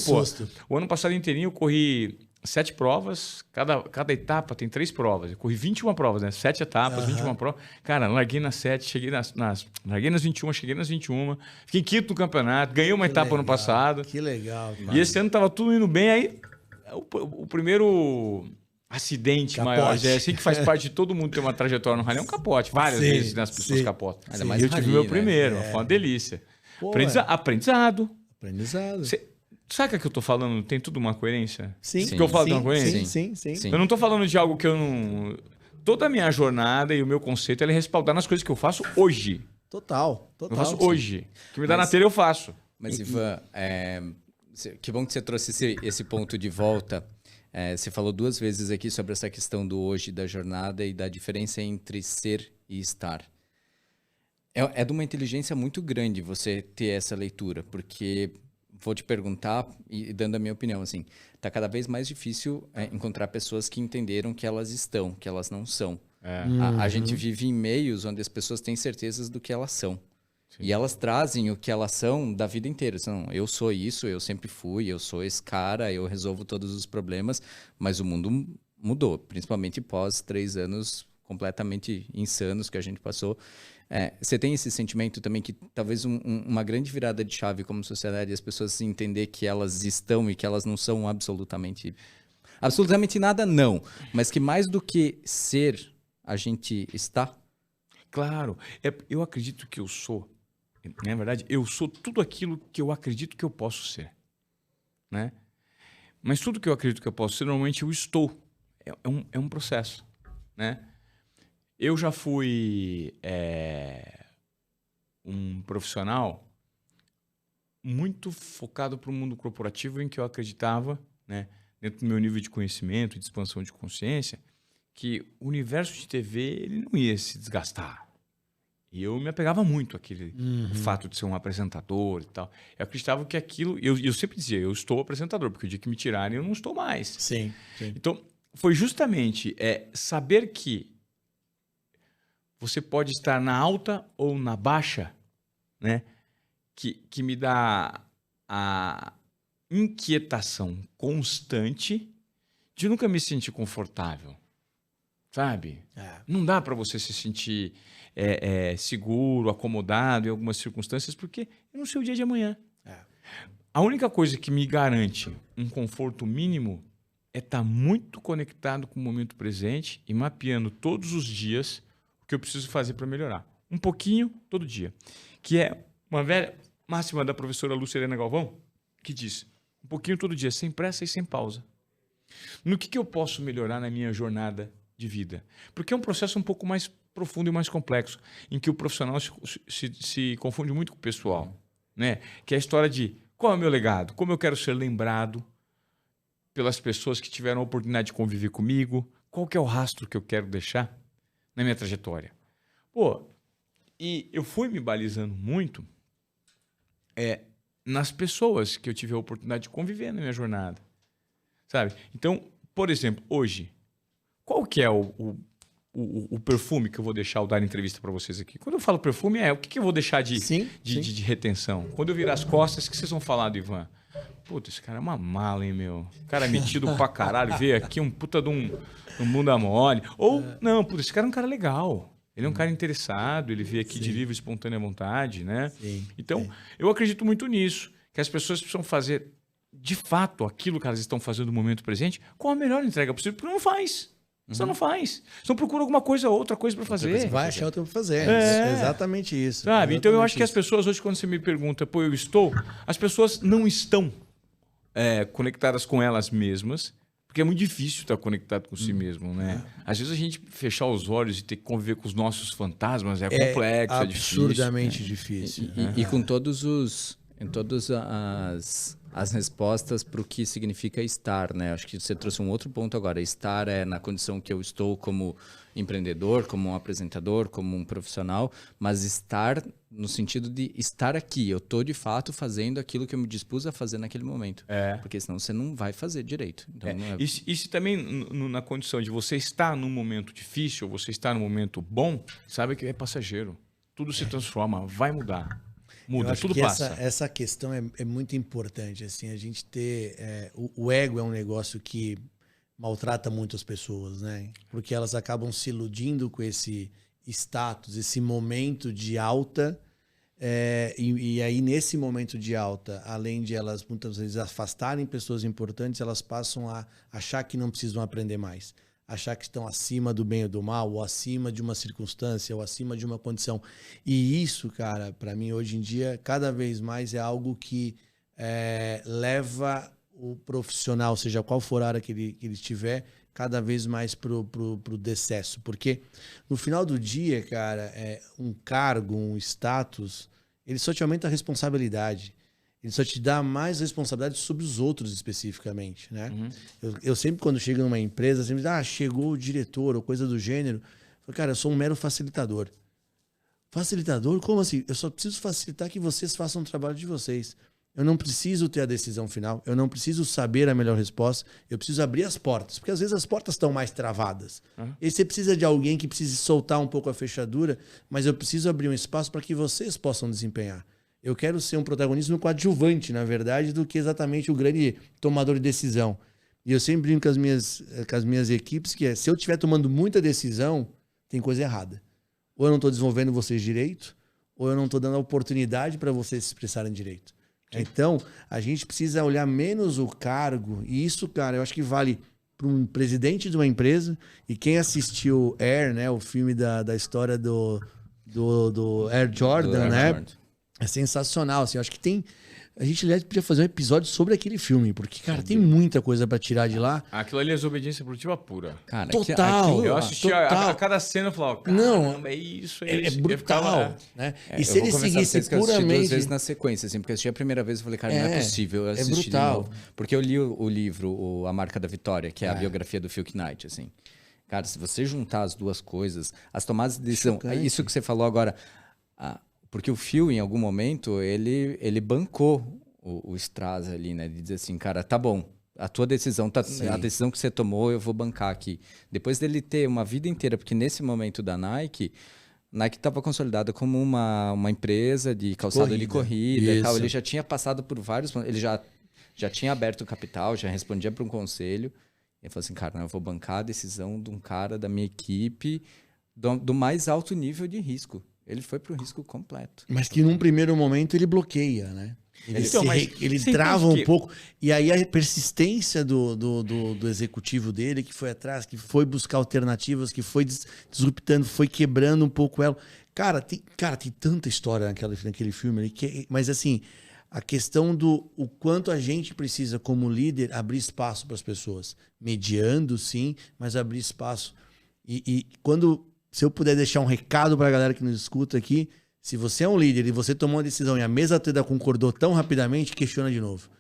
[SPEAKER 3] o ano passado inteirinho eu corri 7 provas, cada etapa tem 3 provas. Eu corri 21 provas, né? 7 etapas, 21 provas. Cara, larguei nas 7, cheguei larguei nas 21, cheguei nas 21. Fiquei quinto no campeonato, ganhei uma etapa ano passado.
[SPEAKER 2] Que legal.
[SPEAKER 3] E esse ano tava tudo indo bem, aí o primeiro acidente maior, assim que faz parte de todo mundo ter uma trajetória no rally, é um capote. Várias vezes as pessoas capotam.
[SPEAKER 1] Ainda mais
[SPEAKER 3] eu tive meu primeiro, foi uma delícia. Aprendizado. Sabe o que eu tô falando? Tem tudo uma coerência?
[SPEAKER 2] Sim.
[SPEAKER 3] Que eu falo tem uma coerência?
[SPEAKER 2] Sim.
[SPEAKER 3] Eu não tô falando de algo que eu não... Toda a minha jornada e o meu conceito é respaldar nas coisas que eu faço hoje.
[SPEAKER 2] Total.
[SPEAKER 3] Eu faço hoje. O que me dá na telha, eu faço.
[SPEAKER 1] Mas, Ivan, que bom que você trouxe esse ponto de volta. Você falou 2 vezes aqui sobre essa questão do hoje, da jornada e da diferença entre ser e estar. É de uma inteligência muito grande você ter essa leitura, porque... Vou te perguntar e dando a minha opinião, assim, tá cada vez mais difícil encontrar pessoas que entenderam que elas estão, que elas não são. A gente vive em meios onde as pessoas têm certezas do que elas são. Sim. E elas trazem o que elas são da vida inteira. Não, eu sou isso, eu sempre fui, eu sou esse cara, eu resolvo todos os problemas, mas o mundo mudou, principalmente pós 3 anos completamente insanos que a gente passou. Você tem esse sentimento também que talvez uma grande virada de chave como sociedade, as pessoas entender que elas estão e que elas não são absolutamente nada, não. Mas que mais do que ser, a gente está?
[SPEAKER 3] Claro. Eu acredito que eu sou. Na verdade, eu sou tudo aquilo que eu acredito que eu posso ser. Né? Mas tudo que eu acredito que eu posso ser, normalmente eu estou. É um processo. Né? Eu já fui um profissional muito focado para o mundo corporativo em que eu acreditava, né, dentro do meu nível de conhecimento e de expansão de consciência, que o universo de TV ele não ia se desgastar. E eu me apegava muito àquele fato de ser um apresentador e tal. Eu acreditava que aquilo... Eu sempre dizia, eu estou apresentador, porque o dia que me tirarem eu não estou mais.
[SPEAKER 2] Sim.
[SPEAKER 3] Então, foi justamente saber que você pode estar na alta ou na baixa, né? Que me dá a inquietação constante de nunca me sentir confortável, sabe? Não dá para você se sentir seguro, acomodado em algumas circunstâncias, porque eu não sei o dia de amanhã. A única coisa que me garante um conforto mínimo é estar muito conectado com o momento presente e mapeando todos os dias o que eu preciso fazer para melhorar. Um pouquinho todo dia. Que é uma velha máxima da professora Lucilena Galvão, que diz, um pouquinho todo dia, sem pressa e sem pausa. No que eu posso melhorar na minha jornada de vida? Porque é um processo um pouco mais profundo e mais complexo, em que o profissional se confunde muito com o pessoal. Né? Que é a história de qual é o meu legado, como eu quero ser lembrado pelas pessoas que tiveram a oportunidade de conviver comigo, qual que é o rastro que eu quero deixar na minha trajetória. E eu fui me balizando muito nas pessoas que eu tive a oportunidade de conviver na minha jornada. Sabe? Então, por exemplo, hoje, qual que é o perfume que eu vou deixar ao dar entrevista para vocês aqui? Quando eu falo perfume, o que eu vou deixar de retenção? Quando eu virar as costas, o que vocês vão falar do Ivan? Puta, esse cara é uma mala, hein, meu? O cara metido pra caralho, veio aqui um puta de um bunda mole. Ou, não, puta, esse cara é um cara legal. Ele é um cara interessado, ele veio aqui de livre e espontânea vontade, né? Então, eu acredito muito nisso, que as pessoas precisam fazer, de fato, aquilo que elas estão fazendo no momento presente com a melhor entrega possível, porque não faz. Você não faz. Você não procura alguma coisa, outra coisa para fazer.
[SPEAKER 2] Vai achar outra para fazer. É exatamente isso.
[SPEAKER 3] Sabe?
[SPEAKER 2] Exatamente
[SPEAKER 3] então, eu acho que as pessoas, hoje, quando você me pergunta, eu estou, as pessoas não estão conectadas com elas mesmas, porque é muito difícil estar conectado com si mesmo, né? Às vezes a gente fechar os olhos e ter que conviver com os nossos fantasmas é complexo, é difícil.
[SPEAKER 2] Absurdamente difícil.
[SPEAKER 1] E com todas as respostas para o que significa estar, né? Acho que você trouxe um outro ponto agora. Estar é na condição que eu estou como empreendedor, como um apresentador, como um profissional, mas estar no sentido de estar aqui. Eu estou, de fato, fazendo aquilo que eu me dispus a fazer naquele momento. Porque senão você não vai fazer direito. Então,
[SPEAKER 3] E se também na condição de você estar num momento difícil, você estar num momento bom, sabe que é passageiro. Tudo se transforma, vai mudar. Muda, tudo passa.
[SPEAKER 2] Essa questão é muito importante. Assim, a gente ter... o ego é um negócio que maltrata muito as pessoas, né? Porque elas acabam se iludindo com esse status, esse momento de alta. E aí, nesse momento de alta, além de elas muitas vezes afastarem pessoas importantes, elas passam a achar que não precisam aprender mais. Achar que estão acima do bem ou do mal, ou acima de uma circunstância, ou acima de uma condição. E isso, cara, para mim, hoje em dia, cada vez mais é algo que leva o profissional, seja qual for a área que ele estiver, cada vez mais pro decesso. Porque no final do dia, cara, um cargo, um status, ele só te aumenta a responsabilidade. Ele só te dá mais responsabilidade sobre os outros especificamente, né? Eu sempre, quando chego numa empresa, sempre digo, chegou o diretor ou coisa do gênero. Eu falo, cara, eu sou um mero facilitador. Facilitador? Como assim? Eu só preciso facilitar que vocês façam o trabalho de vocês. Eu não preciso ter a decisão final, eu não preciso saber a melhor resposta, eu preciso abrir as portas, porque às vezes as portas estão mais travadas. E você precisa de alguém que precise soltar um pouco a fechadura, mas eu preciso abrir um espaço para que vocês possam desempenhar. Eu quero ser um protagonista coadjuvante, na verdade, do que exatamente o grande tomador de decisão. E eu sempre brinco com as minhas equipes que se eu estiver tomando muita decisão, tem coisa errada. Ou eu não estou desenvolvendo vocês direito, ou eu não estou dando a oportunidade para vocês se expressarem direito. Sim. Então, a gente precisa olhar menos o cargo, e isso, cara, eu acho que vale para um presidente de uma empresa. E quem assistiu Air, né, o filme da história do Air Jordan, né? É sensacional, assim, eu acho que tem... A gente, aliás, podia fazer um episódio sobre aquele filme, porque, cara, tem muita coisa pra tirar de lá.
[SPEAKER 3] Aquilo ali é desobediência produtiva pura.
[SPEAKER 1] Cara,
[SPEAKER 2] Total.
[SPEAKER 3] Eu assistia a cada cena e falava,
[SPEAKER 2] não,
[SPEAKER 3] é isso,
[SPEAKER 2] é
[SPEAKER 3] isso.
[SPEAKER 2] brutal, né?
[SPEAKER 1] E
[SPEAKER 2] se ele seguisse
[SPEAKER 1] eu assisti
[SPEAKER 2] puramente...
[SPEAKER 1] 2 vezes na sequência, assim, porque eu assisti a primeira vez e falei, cara, não é possível eu assistir de novo. Porque eu li o livro, A Marca da Vitória, que é a biografia do Phil Knight, assim. Cara, se você juntar as duas coisas, as tomadas de decisão... Isso que você falou agora... Porque o Phil, em algum momento, ele bancou o Strass ali, né? De dizer assim, cara, tá bom, a tua decisão, a decisão que você tomou, eu vou bancar aqui. Depois dele ter uma vida inteira, porque nesse momento da Nike estava consolidada como uma empresa de calçado de corrida e tal. Ele já tinha passado por vários... Ele já tinha aberto o capital, já respondia para um conselho. Ele falou assim, cara, não, eu vou bancar a decisão de um cara da minha equipe do mais alto nível de risco. Ele foi para o risco completo.
[SPEAKER 2] Mas que num primeiro momento ele bloqueia, né? Ele trava um pouco. E aí a persistência do executivo dele, que foi atrás, que foi buscar alternativas, que foi disruptando, foi quebrando um pouco ela. Cara, tem tanta história naquele filme ali. Mas assim, a questão do o quanto a gente precisa, como líder, abrir espaço para as pessoas. Mediando, sim, mas abrir espaço. E quando... Se eu puder deixar um recado para a galera que nos escuta aqui, se você é um líder e você tomou uma decisão e a mesa toda concordou tão rapidamente, questiona de novo.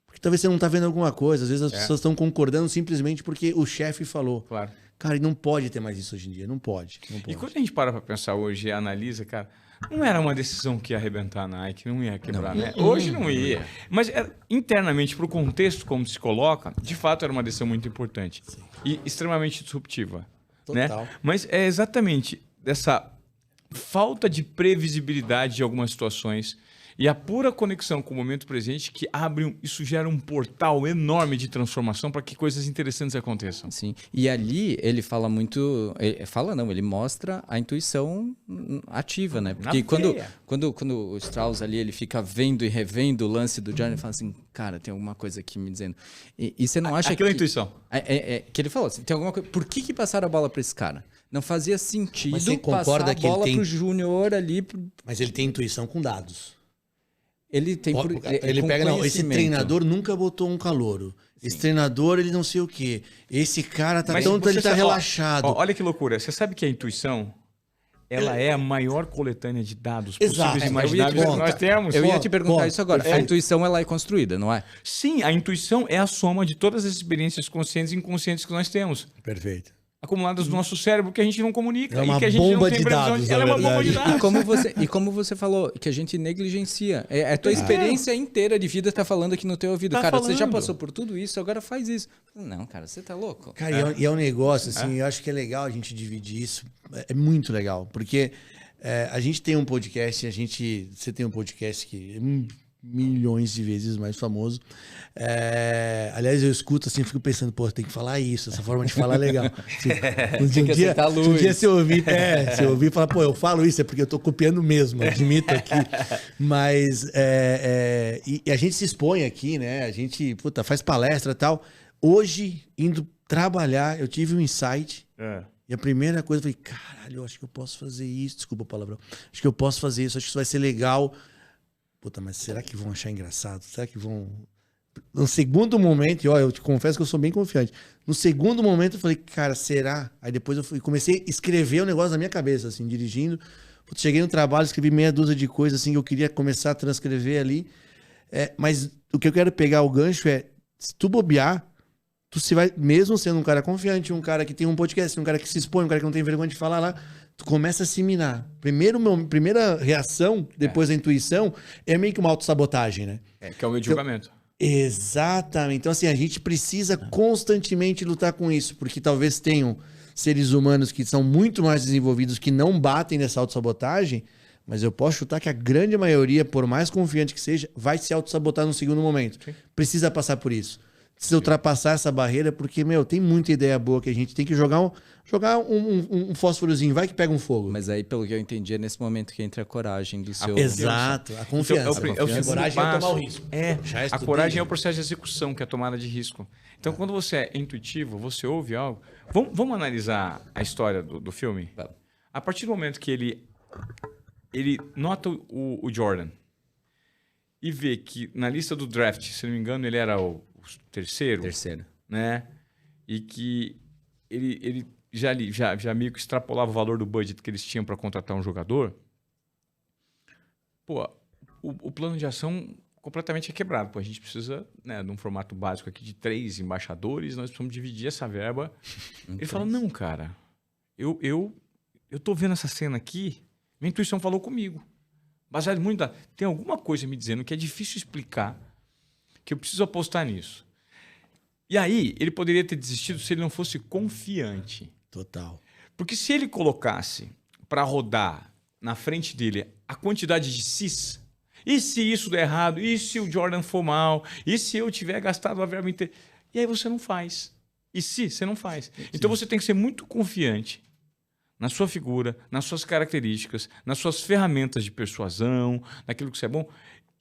[SPEAKER 2] Porque talvez você não está vendo alguma coisa, às vezes as pessoas estão concordando simplesmente porque o chefe falou.
[SPEAKER 3] Claro.
[SPEAKER 2] Cara, e não pode ter mais isso hoje em dia, não pode.
[SPEAKER 3] E quando a gente para pensar hoje e analisa, cara, não era uma decisão que ia arrebentar a Nike, não ia quebrar, né? Hoje não ia. Mas internamente, para o contexto como se coloca, de fato era uma decisão muito importante. Sim. E extremamente disruptiva.
[SPEAKER 2] Total.
[SPEAKER 3] Né? Mas é exatamente dessa falta de previsibilidade de algumas situações e a pura conexão com o momento presente que isso gera um portal enorme de transformação para que coisas interessantes aconteçam.
[SPEAKER 1] Sim. E ali ele fala muito... Ele mostra a intuição ativa, né? Porque quando o Strauss ali ele fica vendo e revendo o lance do Jordan, ele fala assim, cara, tem alguma coisa aqui me dizendo. E você não acha
[SPEAKER 3] Aquela intuição.
[SPEAKER 1] Que ele falou assim, tem alguma coisa... Por que passaram a bola para esse cara? Não fazia sentido
[SPEAKER 2] passar a
[SPEAKER 1] bola pro Júnior ali...
[SPEAKER 2] Mas ele tem intuição com dados.
[SPEAKER 1] Ele tem
[SPEAKER 2] ele pega, não, esse treinador nunca botou um calouro. Sim. Esse treinador, ele não sei o quê. Esse cara ele tá relaxado.
[SPEAKER 3] Olha que loucura. Você sabe que a intuição, ela é a maior coletânea de dados possíveis e imagináveis que nós temos.
[SPEAKER 1] Eu ia te perguntar isso agora. A intuição, ela é construída, não é?
[SPEAKER 3] Sim, a intuição é a soma de todas as experiências conscientes e inconscientes que nós temos.
[SPEAKER 2] Perfeito.
[SPEAKER 3] Acumuladas no nosso cérebro que a gente não comunica.
[SPEAKER 2] É uma
[SPEAKER 3] e que a gente
[SPEAKER 2] bomba
[SPEAKER 3] não tem
[SPEAKER 2] de dados,
[SPEAKER 3] ela é uma bomba de dados.
[SPEAKER 1] E como você falou, que a gente negligencia. A tua experiência inteira de vida tá falando aqui no teu ouvido. Cara, você já passou por tudo isso, agora faz isso. Não, cara, você tá louco.
[SPEAKER 2] Cara, e é um negócio, assim, eu acho que é legal a gente dividir isso. É muito legal, porque a gente tem um podcast, você tem um podcast que... milhões de vezes mais famoso. Aliás, eu escuto assim, fico pensando, pô, tem que falar isso, essa forma de falar é legal. Um dia se eu ouvir e falar, pô, eu falo isso, é porque eu tô copiando mesmo, admito aqui. Mas e a gente se expõe aqui, né? A gente faz palestra e tal. Hoje, indo trabalhar, eu tive um insight. E a primeira coisa, eu falei, caralho, eu acho que eu posso fazer isso. Desculpa a palavrão. Acho que eu posso fazer isso, acho que isso vai ser legal. Puta, mas será que vão achar engraçado? Será que vão... No segundo momento, e ó, eu te confesso que eu sou bem confiante. No segundo momento eu falei, cara, será? Aí depois eu comecei a escrever o negócio na minha cabeça, assim, dirigindo. Puta, cheguei no trabalho, escrevi meia dúzia de coisas, assim, que eu queria começar a transcrever ali. Mas o que eu quero pegar o gancho é, se tu bobear, tu se vai, mesmo sendo um cara confiante, um cara que tem um podcast, um cara que se expõe, um cara que não tem vergonha de falar lá, tu começa a se minar. Primeira reação, depois da intuição, é meio que uma autossabotagem, né?
[SPEAKER 3] Que é o meu julgamento.
[SPEAKER 2] Exatamente. Então, assim, a gente precisa constantemente lutar com isso, porque talvez tenham seres humanos que são muito mais desenvolvidos, que não batem nessa autossabotagem, mas eu posso chutar que a grande maioria, por mais confiante que seja, vai se autossabotar no segundo momento. Sim. Precisa passar por isso. precisa ultrapassar essa barreira, porque, meu, tem muita ideia boa que a gente tem que jogar um fósforozinho, vai que pega um fogo.
[SPEAKER 1] Mas aí, pelo que eu entendi, é nesse momento que entra a coragem do seu...
[SPEAKER 2] Exato, a confiança.
[SPEAKER 3] Então, é o segundo
[SPEAKER 2] coragem é tomar
[SPEAKER 3] passo.
[SPEAKER 2] o risco.
[SPEAKER 3] A coragem é o processo de execução, que é a tomada de risco. Então, quando você é intuitivo, você ouve algo... Vamos analisar a história do filme? A partir do momento que ele nota o Jordan e vê que na lista do draft, se não me engano, ele era o terceiro. Né? E que ele já meio que extrapolava o valor do budget que eles tinham para contratar um jogador. Pô, o plano de ação completamente é quebrado. Pô, a gente precisa, né, de um formato básico aqui de 3 embaixadores, nós precisamos dividir essa verba. Ele fala, não, cara, eu tô vendo essa cena aqui, minha intuição falou comigo. Baseado muito tem alguma coisa me dizendo que é difícil explicar, que eu preciso apostar nisso. E aí, ele poderia ter desistido se ele não fosse confiante.
[SPEAKER 2] Total.
[SPEAKER 3] Porque se ele colocasse para rodar na frente dele a quantidade de cis, e se isso der errado, e se o Jordan for mal, e se eu tiver gastado a verba inteira, e aí você não faz. E se você não faz. Então você tem que ser muito confiante na sua figura, nas suas características, nas suas ferramentas de persuasão, naquilo que você é bom.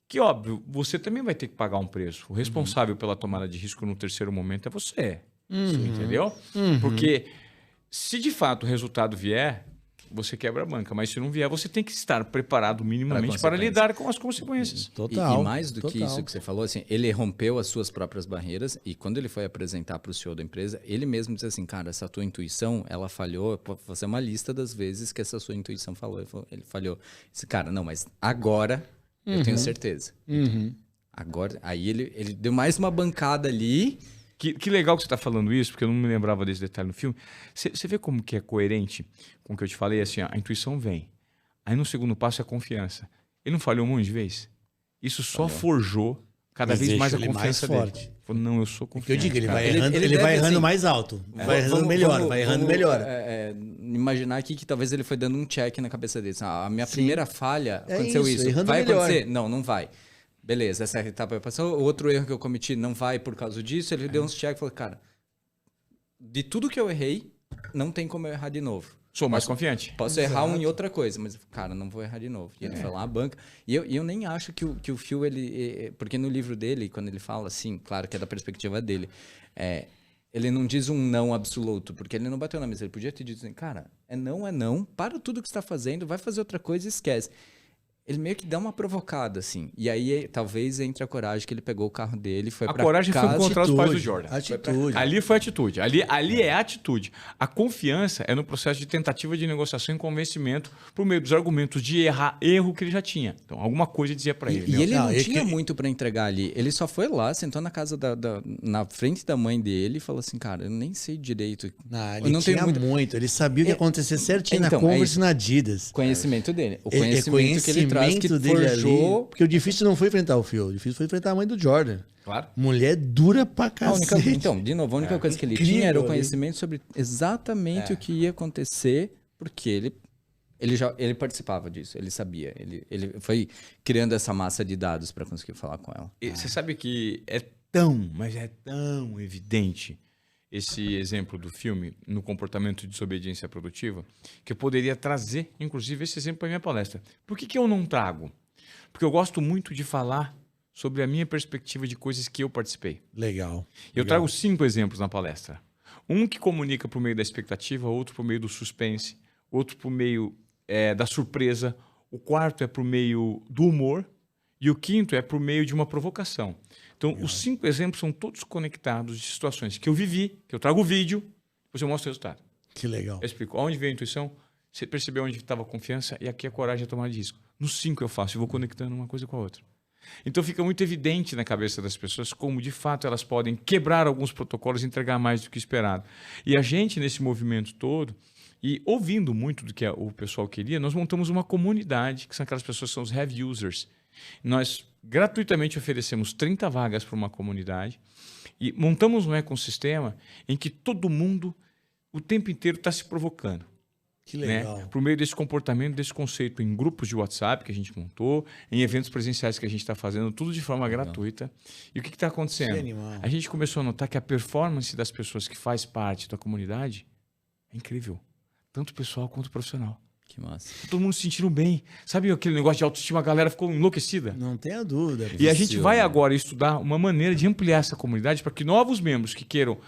[SPEAKER 3] Que, óbvio, você também vai ter que pagar um preço. O responsável pela tomada de risco no terceiro momento é você. Entendeu? Porque se de fato o resultado vier, você quebra a banca. Mas se não vier, você tem que estar preparado minimamente para lidar com as consequências.
[SPEAKER 2] Total.
[SPEAKER 1] E mais do que isso que você falou, assim, ele rompeu as suas próprias barreiras e quando ele foi apresentar para o CEO da empresa, ele mesmo disse assim, cara, essa tua intuição, ela falhou. Vou fazer uma lista das vezes que essa sua intuição falhou. Ele falhou. Disse, cara, não, mas agora eu tenho certeza. Agora, aí ele deu mais uma bancada ali.
[SPEAKER 3] Que legal que você está falando isso, porque eu não me lembrava desse detalhe no filme. Você vê como que é coerente com o que eu te falei? Assim, ó, a intuição vem. Aí no segundo passo é a confiança. Ele não falhou um monte de vezes? Isso só forjou cada vez mais a confiança dele.
[SPEAKER 2] Forte.
[SPEAKER 3] Falou, não, eu sou confiante.
[SPEAKER 2] Eu digo, ele
[SPEAKER 3] cara.
[SPEAKER 2] vai errando, ele vai errando mais alto. Vai errando melhor, vai errando melhor.
[SPEAKER 1] Imaginar aqui que talvez ele foi dando um check na cabeça dele. A minha primeira falha aconteceu isso.
[SPEAKER 2] Errando
[SPEAKER 1] Vai
[SPEAKER 2] melhor.
[SPEAKER 1] acontecer? Não, não vai. Beleza, essa etapa passou. O outro erro que eu cometi não vai por causa disso. Ele deu uns check e falou, cara, de tudo que eu errei, não tem como eu errar de novo.
[SPEAKER 3] Sou mais confiante.
[SPEAKER 1] Posso errar em outra coisa, mas, cara, não vou errar de novo. E ele foi lá à banca. E eu nem acho que o Phil, porque no livro dele, quando ele fala assim, claro que é da perspectiva dele, ele não diz um não absoluto, porque ele não bateu na mesa. Ele podia ter dito assim, cara, é não, para tudo que você está fazendo, vai fazer outra coisa e esquece. Ele meio que dá uma provocada, assim. E aí, talvez, entre a coragem que ele pegou o carro dele, foi pra casa...
[SPEAKER 3] A coragem foi encontrar os pais do Jordan.
[SPEAKER 2] Atitude.
[SPEAKER 3] Ali foi atitude. Ali é atitude. A confiança é no processo de tentativa de negociação e convencimento por meio dos argumentos de erro que ele já tinha. Então, alguma coisa dizia pra ele.
[SPEAKER 1] E ele não tinha muito pra entregar ali. Ele só foi lá, sentou na casa na frente da mãe dele e falou assim, cara, eu nem sei direito.
[SPEAKER 2] Ele não tinha muito. Ele sabia o que ia acontecer certinho na Converse e na Adidas.
[SPEAKER 1] Conhecimento dele. O conhecimento que ele traz, que
[SPEAKER 2] dele
[SPEAKER 1] forjou...
[SPEAKER 2] ali, porque o difícil não foi enfrentar o Phil, o difícil foi enfrentar a mãe do Jordan.
[SPEAKER 3] Claro.
[SPEAKER 2] Mulher dura pra cacete.
[SPEAKER 1] Então, de novo, a única coisa que ele tinha era o conhecimento sobre exatamente o que ia acontecer, porque ele participava disso, ele sabia. Ele foi criando essa massa de dados para conseguir falar com ela.
[SPEAKER 3] E você sabe que mas é tão evidente esse exemplo do filme no comportamento de desobediência produtiva, que eu poderia trazer, inclusive, esse exemplo para minha palestra. Por que eu não trago? Porque eu gosto muito de falar sobre a minha perspectiva de coisas que eu participei.
[SPEAKER 2] Legal.
[SPEAKER 3] Eu trago 5 exemplos na palestra. Um que comunica por meio da expectativa, outro por meio do suspense, outro por meio da surpresa, o quarto é por meio do humor e o quinto é por meio de uma provocação. Então, os 5 exemplos são todos conectados de situações que eu vivi, que eu trago o vídeo, depois eu mostro o resultado.
[SPEAKER 2] Que legal.
[SPEAKER 3] Eu explico onde veio a intuição, você percebeu onde estava a confiança e aqui a coragem de tomar de risco. Nos 5 eu faço e vou conectando uma coisa com a outra. Então fica muito evidente na cabeça das pessoas como, de fato, elas podem quebrar alguns protocolos e entregar mais do que esperado. E a gente, nesse movimento todo, e ouvindo muito do que o pessoal queria, nós montamos uma comunidade, que são aquelas pessoas que são os heavy users. Nós gratuitamente oferecemos 30 vagas para uma comunidade e montamos um ecossistema em que todo mundo, o tempo inteiro, está se provocando.
[SPEAKER 2] Que legal.
[SPEAKER 3] Né? Por meio desse comportamento, desse conceito em grupos de WhatsApp que a gente montou, em eventos presenciais que a gente está fazendo, tudo de forma gratuita. E o que está acontecendo?
[SPEAKER 2] Que animal.
[SPEAKER 3] A gente começou a notar que a performance das pessoas que faz parte da comunidade é incrível. Tanto pessoal quanto profissional.
[SPEAKER 1] Que massa.
[SPEAKER 3] Todo mundo se sentindo bem. Sabe aquele negócio de autoestima? A galera ficou enlouquecida.
[SPEAKER 2] Não tenha dúvida.
[SPEAKER 3] E a gente vai agora estudar uma maneira de ampliar essa comunidade para que novos membros que queiram,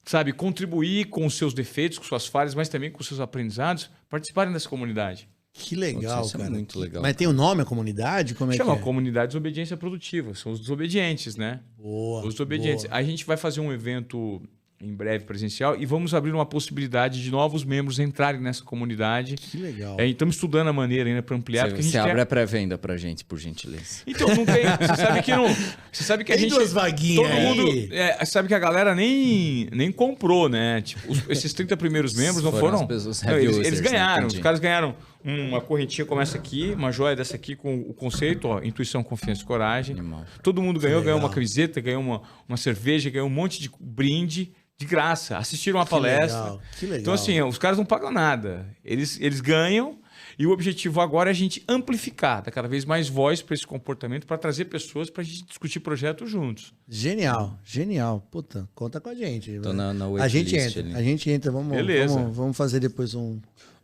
[SPEAKER 3] sabe, contribuir com os seus defeitos, com suas falhas, mas também com os seus aprendizados, participarem dessa comunidade.
[SPEAKER 2] Que legal,
[SPEAKER 1] Isso é
[SPEAKER 2] cara.
[SPEAKER 1] muito legal.
[SPEAKER 2] Mas tem o nome, a comunidade? Como é
[SPEAKER 3] Chama
[SPEAKER 2] que é?
[SPEAKER 3] Comunidade Desobediência Produtiva. São os desobedientes, né?
[SPEAKER 2] Boa.
[SPEAKER 3] Os desobedientes.
[SPEAKER 2] boa.
[SPEAKER 3] A gente vai fazer um evento em breve presencial e vamos abrir uma possibilidade de novos membros entrarem nessa comunidade.
[SPEAKER 2] Que legal.
[SPEAKER 3] Estamos estudando a maneira ainda para ampliar. porque a gente
[SPEAKER 1] Você abre
[SPEAKER 3] quer...
[SPEAKER 1] a pré-venda pra gente, por gentileza.
[SPEAKER 3] Então, não tem. Você sabe que não. Você sabe que a
[SPEAKER 2] Tem
[SPEAKER 3] gente.
[SPEAKER 2] duas vaguinhas
[SPEAKER 3] Todo mundo.
[SPEAKER 2] aí.
[SPEAKER 3] Sabe que a galera nem comprou, né? Tipo, esses 30 primeiros membros não
[SPEAKER 1] Foram
[SPEAKER 3] foram.
[SPEAKER 1] as pessoas
[SPEAKER 3] Não,
[SPEAKER 1] heavy
[SPEAKER 3] eles
[SPEAKER 1] users, né?
[SPEAKER 3] ganharam. Os
[SPEAKER 1] Entendi.
[SPEAKER 3] caras ganharam uma correntinha como essa aqui, uma joia dessa aqui com o conceito, ó, intuição, confiança e coragem.
[SPEAKER 1] Animal.
[SPEAKER 3] Todo mundo ganhou
[SPEAKER 2] legal.
[SPEAKER 3] uma camiseta, ganhou uma cerveja, ganhou um monte de brinde de graça. Assistiram a palestra.
[SPEAKER 2] Legal. Que legal.
[SPEAKER 3] Então, assim, os caras não pagam nada. Eles ganham. E o objetivo agora é a gente amplificar, dar cada vez mais voz para esse comportamento, para trazer pessoas para a gente discutir projetos juntos.
[SPEAKER 2] Genial, genial. Puta, conta com a gente.
[SPEAKER 1] Tô na
[SPEAKER 2] a gente
[SPEAKER 1] waitlist
[SPEAKER 2] entra,
[SPEAKER 1] ali.
[SPEAKER 2] a gente entra.
[SPEAKER 3] Beleza.
[SPEAKER 2] Vamos fazer depois um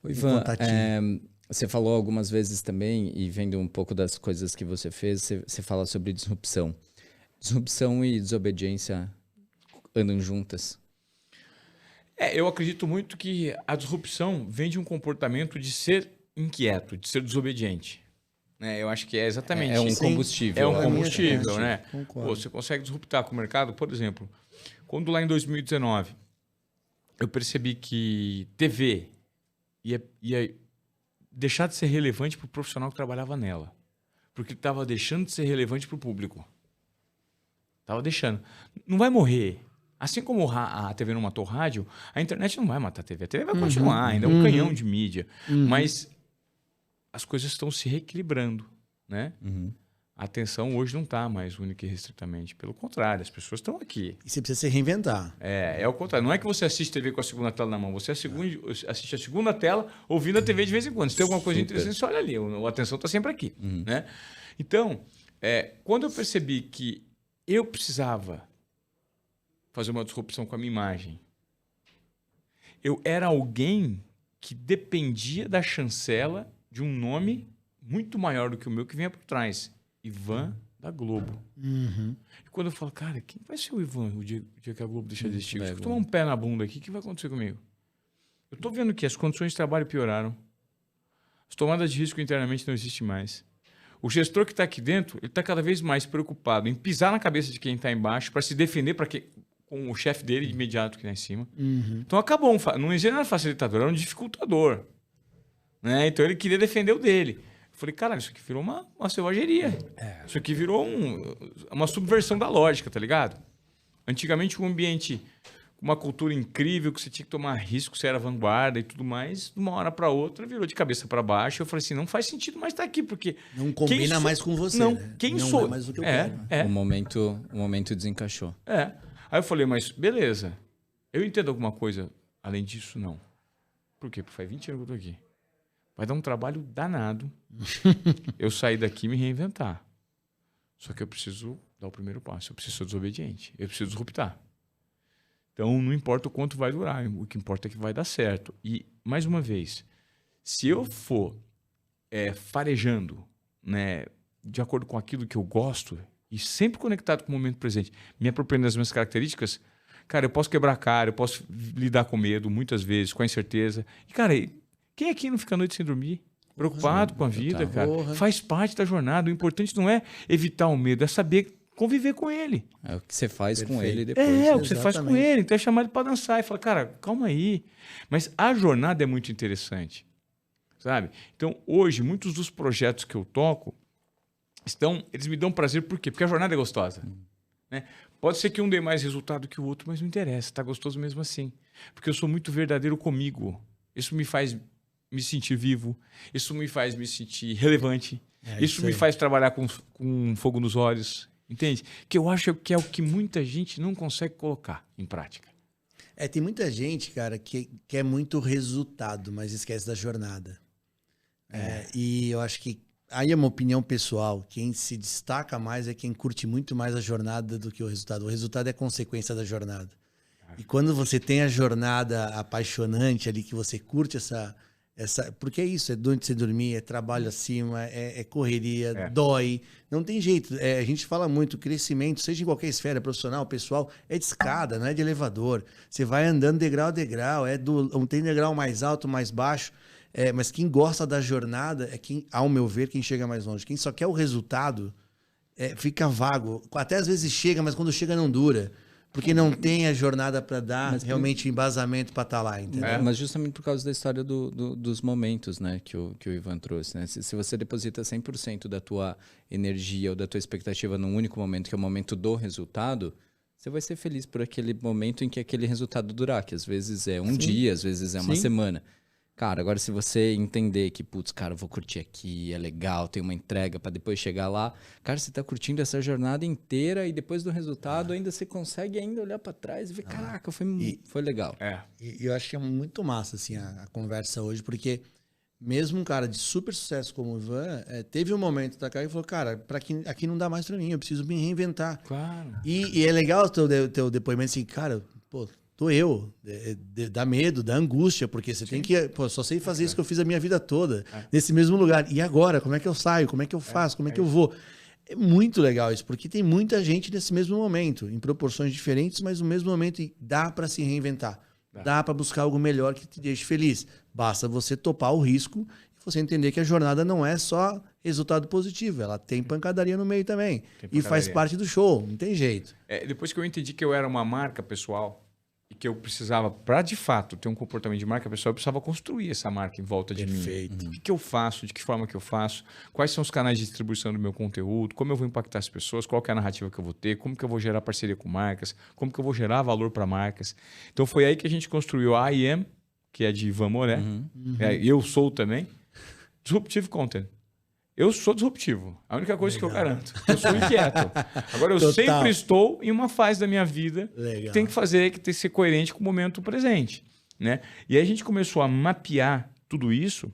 [SPEAKER 1] Ivan,
[SPEAKER 2] contatinho.
[SPEAKER 1] você falou algumas vezes também, e vendo um pouco das coisas que você fez, você fala sobre disrupção. Disrupção e desobediência andam juntas.
[SPEAKER 3] Eu acredito muito que a disrupção vem de um comportamento de ser inquieto, de ser desobediente. Né? Eu acho que é exatamente
[SPEAKER 1] É um
[SPEAKER 3] isso.
[SPEAKER 1] combustível.
[SPEAKER 3] É um
[SPEAKER 2] Pra mim é
[SPEAKER 3] combustível, né?
[SPEAKER 2] Concordo.
[SPEAKER 3] Pô, você consegue disruptar com o mercado, por exemplo. Quando lá em 2019 eu percebi que TV ia deixar de ser relevante para o profissional que trabalhava nela. Porque estava deixando de ser relevante para o público. Estava deixando. Não vai morrer. Assim como a TV não matou o rádio, a internet não vai matar a TV. A TV vai continuar, ainda é um canhão de mídia. Mas as coisas estão se reequilibrando, né? A atenção hoje não está mais única e restritamente. Pelo contrário, as pessoas estão aqui.
[SPEAKER 2] E você precisa se reinventar.
[SPEAKER 3] É o contrário. Não é que você assiste TV com a segunda tela na mão. Você assiste a segunda tela ouvindo a TV de vez em quando. Se tem alguma coisa interessante, você olha ali. A atenção está sempre aqui. Né? Então, quando eu percebi que eu precisava fazer uma disrupção com a minha imagem, eu era alguém que dependia da chancela de um nome muito maior do que o meu que vinha por trás. Ivan da Globo. E quando eu falo, cara, quem vai ser o Ivan o dia que a Globo deixar de existir? Se eu tomar um pé na bunda aqui, o que vai acontecer comigo? Eu estou vendo que as condições de trabalho pioraram. As tomadas de risco internamente não existem mais. O gestor que está aqui dentro, ele está cada vez mais preocupado em pisar na cabeça de quem está embaixo para se defender com o chefe dele de imediato que está em cima. Então acabou. Não era facilitador, era um dificultador. Né? Então ele queria defender o dele. Eu falei, cara, isso aqui virou uma selvageria. Isso aqui virou uma subversão da lógica, tá ligado? Antigamente, um ambiente com uma cultura incrível, que você tinha que tomar risco, você era vanguarda e tudo mais, de uma hora para outra, virou de cabeça para baixo. Eu falei assim, não faz sentido mais estar aqui, porque...
[SPEAKER 2] Não combina mais com você,
[SPEAKER 3] não,
[SPEAKER 2] né?
[SPEAKER 3] Quem
[SPEAKER 2] não
[SPEAKER 3] sou?
[SPEAKER 2] é mais o que eu quero. né?
[SPEAKER 1] O momento desencaixou.
[SPEAKER 3] Aí eu falei, mas beleza, eu entendo alguma coisa além disso? Não. Por quê? Porque faz 20 anos que eu tô aqui. Vai dar um trabalho danado eu sair daqui e me reinventar. Só que eu preciso dar o primeiro passo. Eu preciso ser desobediente. Eu preciso disruptar. Então, não importa o quanto vai durar. O que importa é que vai dar certo. E, mais uma vez, se eu for farejando, né, de acordo com aquilo que eu gosto e sempre conectado com o momento presente, me apropriando das minhas características, cara, eu posso quebrar a cara, eu posso lidar com medo muitas vezes, com a incerteza. E, cara, quem aqui não fica a noite sem dormir? Preocupado com a vida, cara. Faz parte da jornada. O importante não é evitar o medo, é saber conviver com ele.
[SPEAKER 1] É o que você faz com
[SPEAKER 2] Perfeito.
[SPEAKER 1] ele depois.
[SPEAKER 3] O que você faz com ele. Então é chamar ele para dançar e falar, cara, calma aí. Mas a jornada é muito interessante, sabe? Então, hoje, muitos dos projetos que eu toco, eles me dão prazer. Por quê? Porque a jornada é gostosa. Né? Pode ser que um dê mais resultado que o outro, mas não interessa. Está gostoso mesmo assim. Porque eu sou muito verdadeiro comigo. Isso me faz me sentir vivo. Isso me faz me sentir relevante. Isso me faz trabalhar com fogo nos olhos. Entende? Que eu acho que é o que muita gente não consegue colocar em prática.
[SPEAKER 2] Tem muita gente, cara, que quer muito resultado, mas esquece da jornada. E eu acho que, aí é uma opinião pessoal, quem se destaca mais é quem curte muito mais a jornada do que o resultado. O resultado é consequência da jornada. E quando você tem a jornada apaixonante ali, que você curte essa porque é isso, é de onde você dormir, é trabalho acima, é correria, dói, não tem jeito. A gente fala muito, crescimento, seja em qualquer esfera, profissional, pessoal, é de escada, não é de elevador. Você vai andando degrau a degrau, não tem degrau mais alto, mais baixo, mas quem gosta da jornada é quem, ao meu ver, quem chega mais longe. Quem só quer o resultado, fica vago. Até às vezes chega, mas quando chega não dura. Porque não tem a jornada para dar realmente embasamento para estar lá, entendeu?
[SPEAKER 1] Mas justamente por causa da história dos momentos, né, que o Ivan trouxe, né? Se você deposita 100% da tua energia ou da tua expectativa num único momento, que é o momento do resultado, você vai ser feliz por aquele momento em que aquele resultado durar, que às vezes é um dia, às vezes é uma semana. Cara, agora se você entender que, putz, cara, eu vou curtir aqui, é legal, tem uma entrega para depois chegar lá. Cara, você tá curtindo essa jornada inteira e depois do resultado ainda você consegue ainda olhar para trás e ver, caraca, foi legal.
[SPEAKER 2] E eu acho que é muito massa, assim, a conversa hoje, porque mesmo um cara de super sucesso como o Ivan, teve um momento da cara e falou, cara, aqui não dá mais para mim, eu preciso me reinventar.
[SPEAKER 3] Claro.
[SPEAKER 2] E é legal o teu depoimento assim, cara, pô, doeu, dá medo, dá angústia, porque você tem que... Pô, só sei fazer isso que eu fiz a minha vida toda, nesse mesmo lugar. E agora? Como é que eu saio? Como é que eu faço? Como é que eu vou? É muito legal isso, porque tem muita gente nesse mesmo momento, em proporções diferentes, mas no mesmo momento, e dá para se reinventar. Dá para buscar algo melhor que te deixe feliz. Basta você topar o risco e você entender que a jornada não é só resultado positivo, ela tem pancadaria no meio também. E faz parte do show, não tem jeito.
[SPEAKER 3] Depois que eu entendi que eu era uma marca pessoal, e que eu precisava, para de fato ter um comportamento de marca pessoal, eu precisava construir essa marca em volta de mim. O que eu faço, de que forma que eu faço, quais são os canais de distribuição do meu conteúdo, como eu vou impactar as pessoas, qual que é a narrativa que eu vou ter, como que eu vou gerar parceria com marcas, como que eu vou gerar valor para marcas. Então foi aí que a gente construiu a I Am, que é de Ivan Moré, eu sou também, Disruptive Content. Eu sou disruptivo. A única coisa que eu garanto. Eu sou inquieto. Agora, eu sempre estou em uma fase da minha vida que tem que fazer, que tem que ser coerente com o momento presente. Né? E aí a gente começou a mapear tudo isso.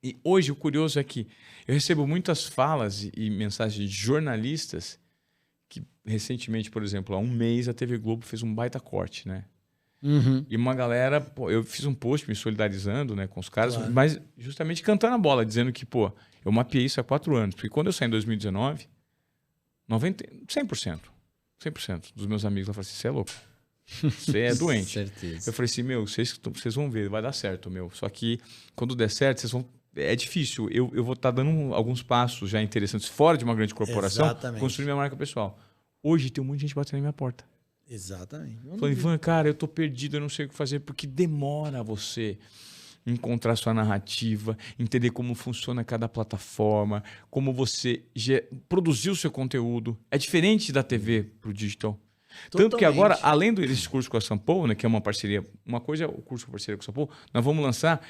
[SPEAKER 3] E hoje o curioso é que eu recebo muitas falas e mensagens de jornalistas que recentemente, por exemplo, há um mês a TV Globo fez um baita corte, né? E uma galera, pô, eu fiz um post me solidarizando, né, com os caras, mas justamente cantando a bola, dizendo que, pô, eu mapeei isso há 4 anos. Porque quando eu saí em 2019, 100% dos meus amigos falaram assim, você é louco, você é doente.
[SPEAKER 1] Certeza.
[SPEAKER 3] Eu falei assim, meu, vocês vão ver, vai dar certo, meu. Só que quando der certo, vocês vão... É difícil, eu vou estar dando alguns passos já interessantes fora de uma grande corporação, construir minha marca pessoal. Hoje tem um monte de gente batendo na minha porta.
[SPEAKER 2] Exatamente.
[SPEAKER 3] Falei, Ivan, cara, eu tô perdido, eu não sei o que fazer, porque demora você encontrar sua narrativa, entender como funciona cada plataforma, como você produzir o seu conteúdo. É diferente da TV pro digital. Totalmente. Tanto que agora, além desse curso com a Sampo, né, que é uma parceria, uma coisa é o curso com parceria com a Sampo, eu vou lançar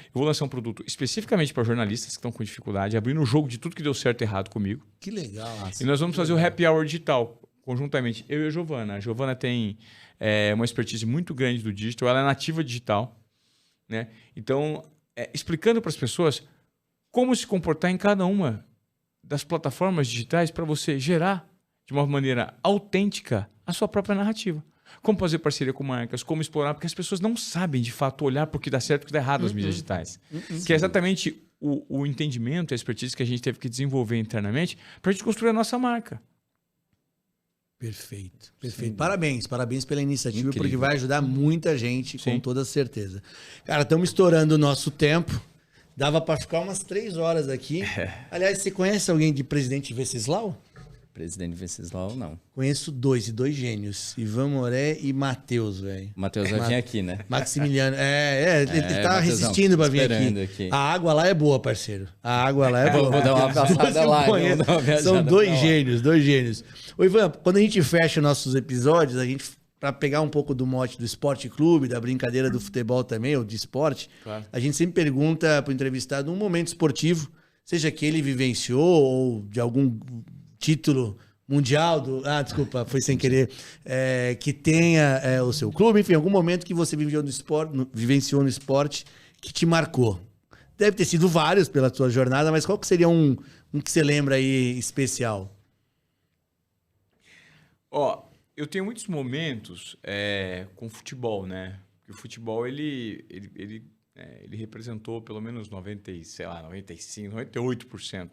[SPEAKER 3] um produto especificamente para jornalistas que estão com dificuldade, abrindo o jogo de tudo que deu certo e errado comigo.
[SPEAKER 2] Que legal.
[SPEAKER 3] E nós vamos fazer o Happy Hour digital, conjuntamente, eu e a Giovana. A Giovana tem uma expertise muito grande do digital, ela é nativa digital, né? Então, explicando para as pessoas como se comportar em cada uma das plataformas digitais para você gerar de uma maneira autêntica a sua própria narrativa. Como fazer parceria com marcas, como explorar, porque as pessoas não sabem de fato olhar para o que dá certo e o que dá errado nas mídias digitais. Que é exatamente o entendimento, a expertise que a gente teve que desenvolver internamente para a gente construir a nossa marca.
[SPEAKER 2] Perfeito. Parabéns pela iniciativa, incrível, porque vai ajudar muita gente, com toda certeza. Cara, estamos estourando o nosso tempo. Dava para ficar umas 3 horas aqui. Aliás, você conhece alguém de Presidente Venceslau?
[SPEAKER 1] Presidente Venceslau, não.
[SPEAKER 2] Conheço 2 gênios. Ivan Moré e Matheus, velho.
[SPEAKER 1] Matheus vai vir aqui, né?
[SPEAKER 2] Maximiliano. Ele tá resistindo para vir aqui. A água lá é boa, parceiro. A água lá é boa.
[SPEAKER 1] Vou dar uma passada lá.
[SPEAKER 2] São 2 gênios. Ô, Ivan, quando a gente fecha nossos episódios, a gente, para pegar um pouco do mote do esporte clube, da brincadeira do futebol também, ou de esporte, a gente sempre pergunta para o entrevistado um momento esportivo, seja que ele vivenciou ou de algum título mundial desculpa, foi sem querer, que tenha o seu clube, enfim, algum momento que você vivenciou no esporte que te marcou. Deve ter sido vários pela sua jornada, mas qual que seria um que você lembra aí especial?
[SPEAKER 3] Ó, eu tenho muitos momentos com futebol, né? Porque o futebol, ele representou pelo menos 95, 98%.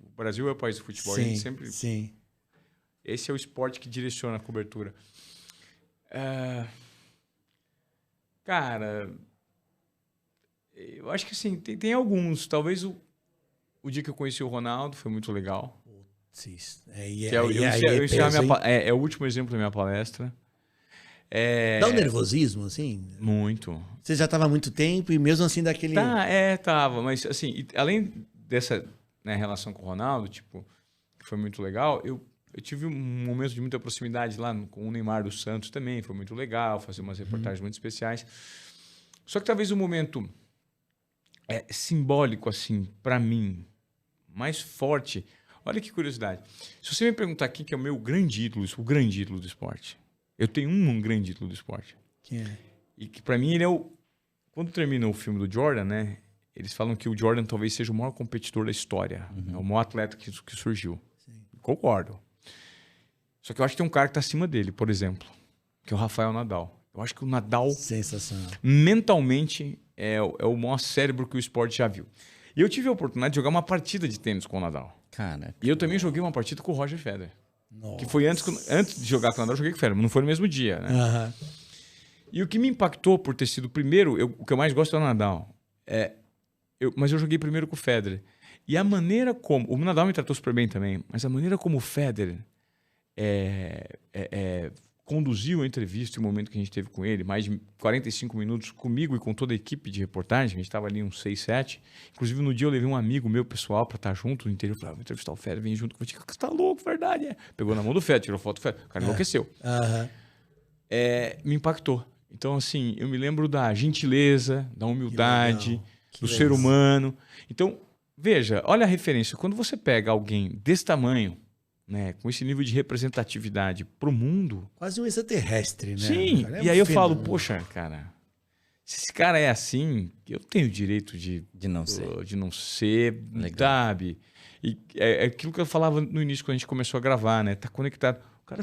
[SPEAKER 3] O Brasil é o país do futebol.
[SPEAKER 2] Sim,
[SPEAKER 3] a gente sempre...
[SPEAKER 2] sim.
[SPEAKER 3] Esse é o esporte que direciona a cobertura. Cara, eu acho que assim, tem alguns. Talvez o dia que eu conheci o Ronaldo foi muito legal. É o último exemplo da minha palestra.
[SPEAKER 2] Dá um nervosismo, assim?
[SPEAKER 3] Muito.
[SPEAKER 2] Você já estava há muito tempo e mesmo assim daquele...
[SPEAKER 3] Tava. Mas assim, além dessa relação com o Ronaldo, tipo, que foi muito legal, eu tive um momento de muita proximidade lá com o Neymar dos Santos também. Foi muito legal, fazer umas reportagens muito especiais. Só que talvez o momento simbólico, assim, para mim, mais forte... Olha que curiosidade. Se você me perguntar quem que é o meu grande ídolo, o grande ídolo do esporte, eu tenho um grande ídolo do esporte.
[SPEAKER 2] Quem é?
[SPEAKER 3] E que para mim ele é o... Quando termina o filme do Jordan, né? Eles falam que o Jordan talvez seja o maior competidor da história. É o maior atleta que surgiu. Sim. Concordo. Só que eu acho que tem um cara que tá acima dele, por exemplo, que é o Rafael Nadal. Eu acho que o Nadal...
[SPEAKER 2] Sensacional.
[SPEAKER 3] Mentalmente é o maior cérebro que o esporte já viu. E eu tive a oportunidade de jogar uma partida de tênis com o Nadal.
[SPEAKER 1] Cara,
[SPEAKER 3] e eu também joguei uma partida com o Roger Federer.
[SPEAKER 2] Nossa.
[SPEAKER 3] Que foi antes de jogar com o Nadal, eu joguei com o Federer, mas não foi no mesmo dia, né?
[SPEAKER 2] Uhum.
[SPEAKER 3] E o que me impactou por ter sido o primeiro, o que eu mais gosto é o Nadal. Mas eu joguei primeiro com o Federer. E a maneira como... O Nadal me tratou super bem também, mas a maneira como o Federer conduziu a entrevista e o momento que a gente teve com ele, mais de 45 minutos comigo e com toda a equipe de reportagem, a gente estava ali uns 6, 7. Inclusive, no dia eu levei um amigo meu pessoal para estar junto no interior. Falei, vou entrevistar o Federer, vem junto. Você tá louco, verdade? Pegou na mão do Federer, tirou foto do Federer. O cara enlouqueceu. Me impactou. Então, assim, eu me lembro da gentileza, da humildade, do ser humano. Então, veja, olha a referência. Quando você pega alguém desse tamanho, né, com esse nível de representatividade pro mundo...
[SPEAKER 2] Quase um extraterrestre, né?
[SPEAKER 3] Sim, e aí eu falo, poxa, cara, se esse cara é assim, eu tenho o direito de não ser, sabe? E é aquilo que eu falava no início, quando a gente começou a gravar, né? Tá conectado. O cara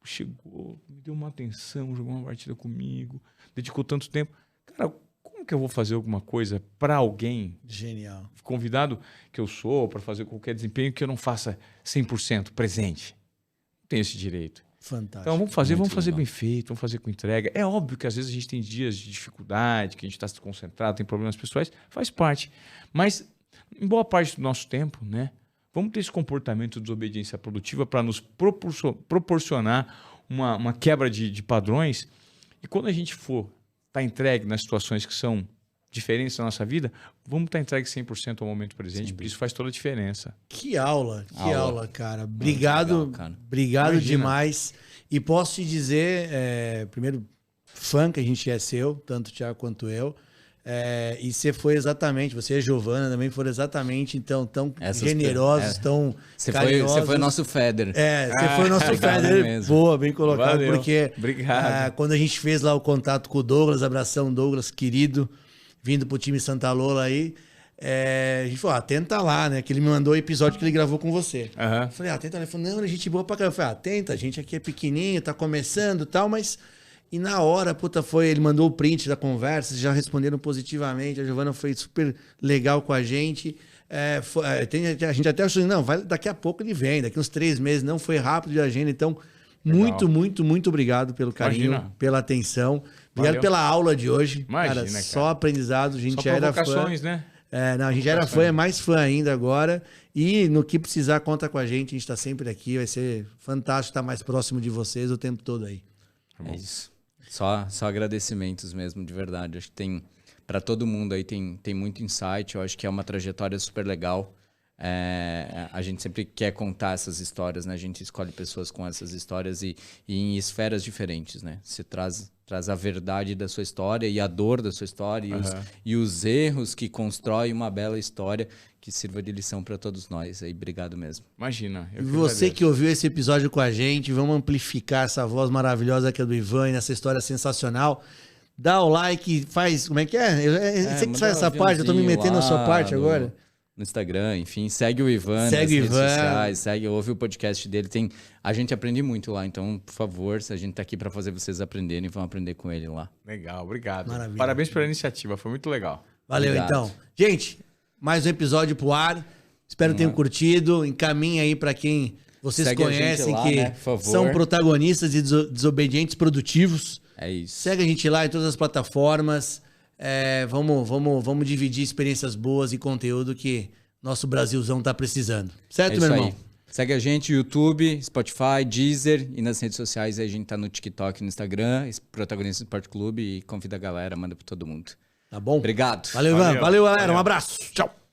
[SPEAKER 3] chegou, me deu uma atenção, jogou uma partida comigo, dedicou tanto tempo. Cara, como que eu vou fazer alguma coisa para alguém?
[SPEAKER 2] Genial.
[SPEAKER 3] Convidado que eu sou para fazer qualquer desempenho que eu não faça 100% presente. Não tenho esse direito.
[SPEAKER 2] Fantástico.
[SPEAKER 3] Então vamos fazer bem feito, vamos fazer com entrega. É óbvio que às vezes a gente tem dias de dificuldade, que a gente está desconcentrado, tem problemas pessoais, faz parte. Mas em boa parte do nosso tempo, né, vamos ter esse comportamento de desobediência produtiva para nos proporcionar uma quebra de padrões. E quando a gente for estar entregue nas situações que são diferentes na nossa vida, vamos estar entregue 100% ao momento presente, porque isso faz toda a diferença.
[SPEAKER 2] Que aula, cara. Obrigado, legal, cara. Obrigado demais. E posso te dizer, primeiro, fã que a gente é seu, tanto o Thiago quanto eu. E você foi exatamente, você e a Giovana também foram exatamente tão generosos, tão carinhosos.
[SPEAKER 1] Você foi o nosso Federer.
[SPEAKER 2] Você foi o nosso Federer. Boa, bem colocado.
[SPEAKER 3] Valeu.
[SPEAKER 2] Porque
[SPEAKER 3] Obrigado.
[SPEAKER 2] Quando a gente fez lá o contato com o Douglas, abração Douglas, querido, vindo pro time Santa Lola aí, a gente falou, tenta lá, né? Que ele me mandou o episódio que ele gravou com você. Eu falei, tenta lá. Ele falou, não, a gente boa pra caramba. Eu falei, tenta, a gente aqui é pequenininho, tá começando e tal, mas... E na hora, ele mandou o print da conversa, já responderam positivamente, a Giovana foi super legal com a gente. A gente até achou, não, daqui a pouco ele vem, daqui uns 3 meses, não foi rápido de agenda, então muito, muito, muito obrigado pelo carinho, pela atenção. Obrigado
[SPEAKER 3] Valeu.
[SPEAKER 2] Pela aula de hoje.
[SPEAKER 3] Imagina, cara.
[SPEAKER 2] Só aprendizado, a gente
[SPEAKER 3] só
[SPEAKER 2] já era fã.
[SPEAKER 3] né?
[SPEAKER 2] A gente já era fã, é mais fã ainda agora. E no que precisar, conta com a gente está sempre aqui, vai ser fantástico estar mais próximo de vocês o tempo todo aí.
[SPEAKER 1] É isso. Só agradecimentos mesmo, de verdade. Acho que tem, para todo mundo aí, tem muito insight. Eu acho que é uma trajetória super legal. A gente sempre quer contar essas histórias, né? A gente escolhe pessoas com essas histórias e em esferas diferentes, né? Você traz Traz a verdade da sua história e a dor da sua história e os erros que constroem uma bela história que sirva de lição para todos nós. Aí, obrigado mesmo.
[SPEAKER 3] Imagina.
[SPEAKER 2] E você que ouviu esse episódio com a gente, vamos amplificar essa voz maravilhosa que é do Ivan, nessa história sensacional. Dá o like, faz... Como é que é? Você que faz essa parte, eu tô me metendo na sua parte agora.
[SPEAKER 1] No Instagram, enfim, segue o Ivan nas redes sociais, ouve o podcast dele. A gente aprende muito lá, então, por favor, se a gente tá aqui para fazer vocês aprenderem, vão aprender com ele lá.
[SPEAKER 3] Legal, obrigado.
[SPEAKER 2] Maravilha.
[SPEAKER 3] Parabéns pela iniciativa, foi muito legal.
[SPEAKER 2] Valeu,
[SPEAKER 1] Obrigado.
[SPEAKER 2] então. Gente, mais um episódio pro ar. Espero que tenham curtido. Encaminha aí para quem vocês
[SPEAKER 1] Segue
[SPEAKER 2] conhecem
[SPEAKER 1] lá,
[SPEAKER 2] que
[SPEAKER 1] né, por favor.
[SPEAKER 2] são protagonistas e desobedientes produtivos.
[SPEAKER 1] É isso.
[SPEAKER 2] Segue a gente lá em todas as plataformas. Vamos dividir experiências boas e conteúdo que nosso Brasilzão tá precisando. Certo,
[SPEAKER 1] É
[SPEAKER 2] meu
[SPEAKER 1] isso
[SPEAKER 2] irmão?
[SPEAKER 1] aí. Segue a gente, YouTube, Spotify, Deezer e nas redes sociais. Aí a gente tá no TikTok, no Instagram, Protagonista do Esporte Clube, e convida a galera, manda pra todo mundo.
[SPEAKER 2] Tá bom?
[SPEAKER 1] Obrigado.
[SPEAKER 2] Valeu, Ivan. Valeu, galera.
[SPEAKER 3] Valeu.
[SPEAKER 2] Um abraço. Tchau.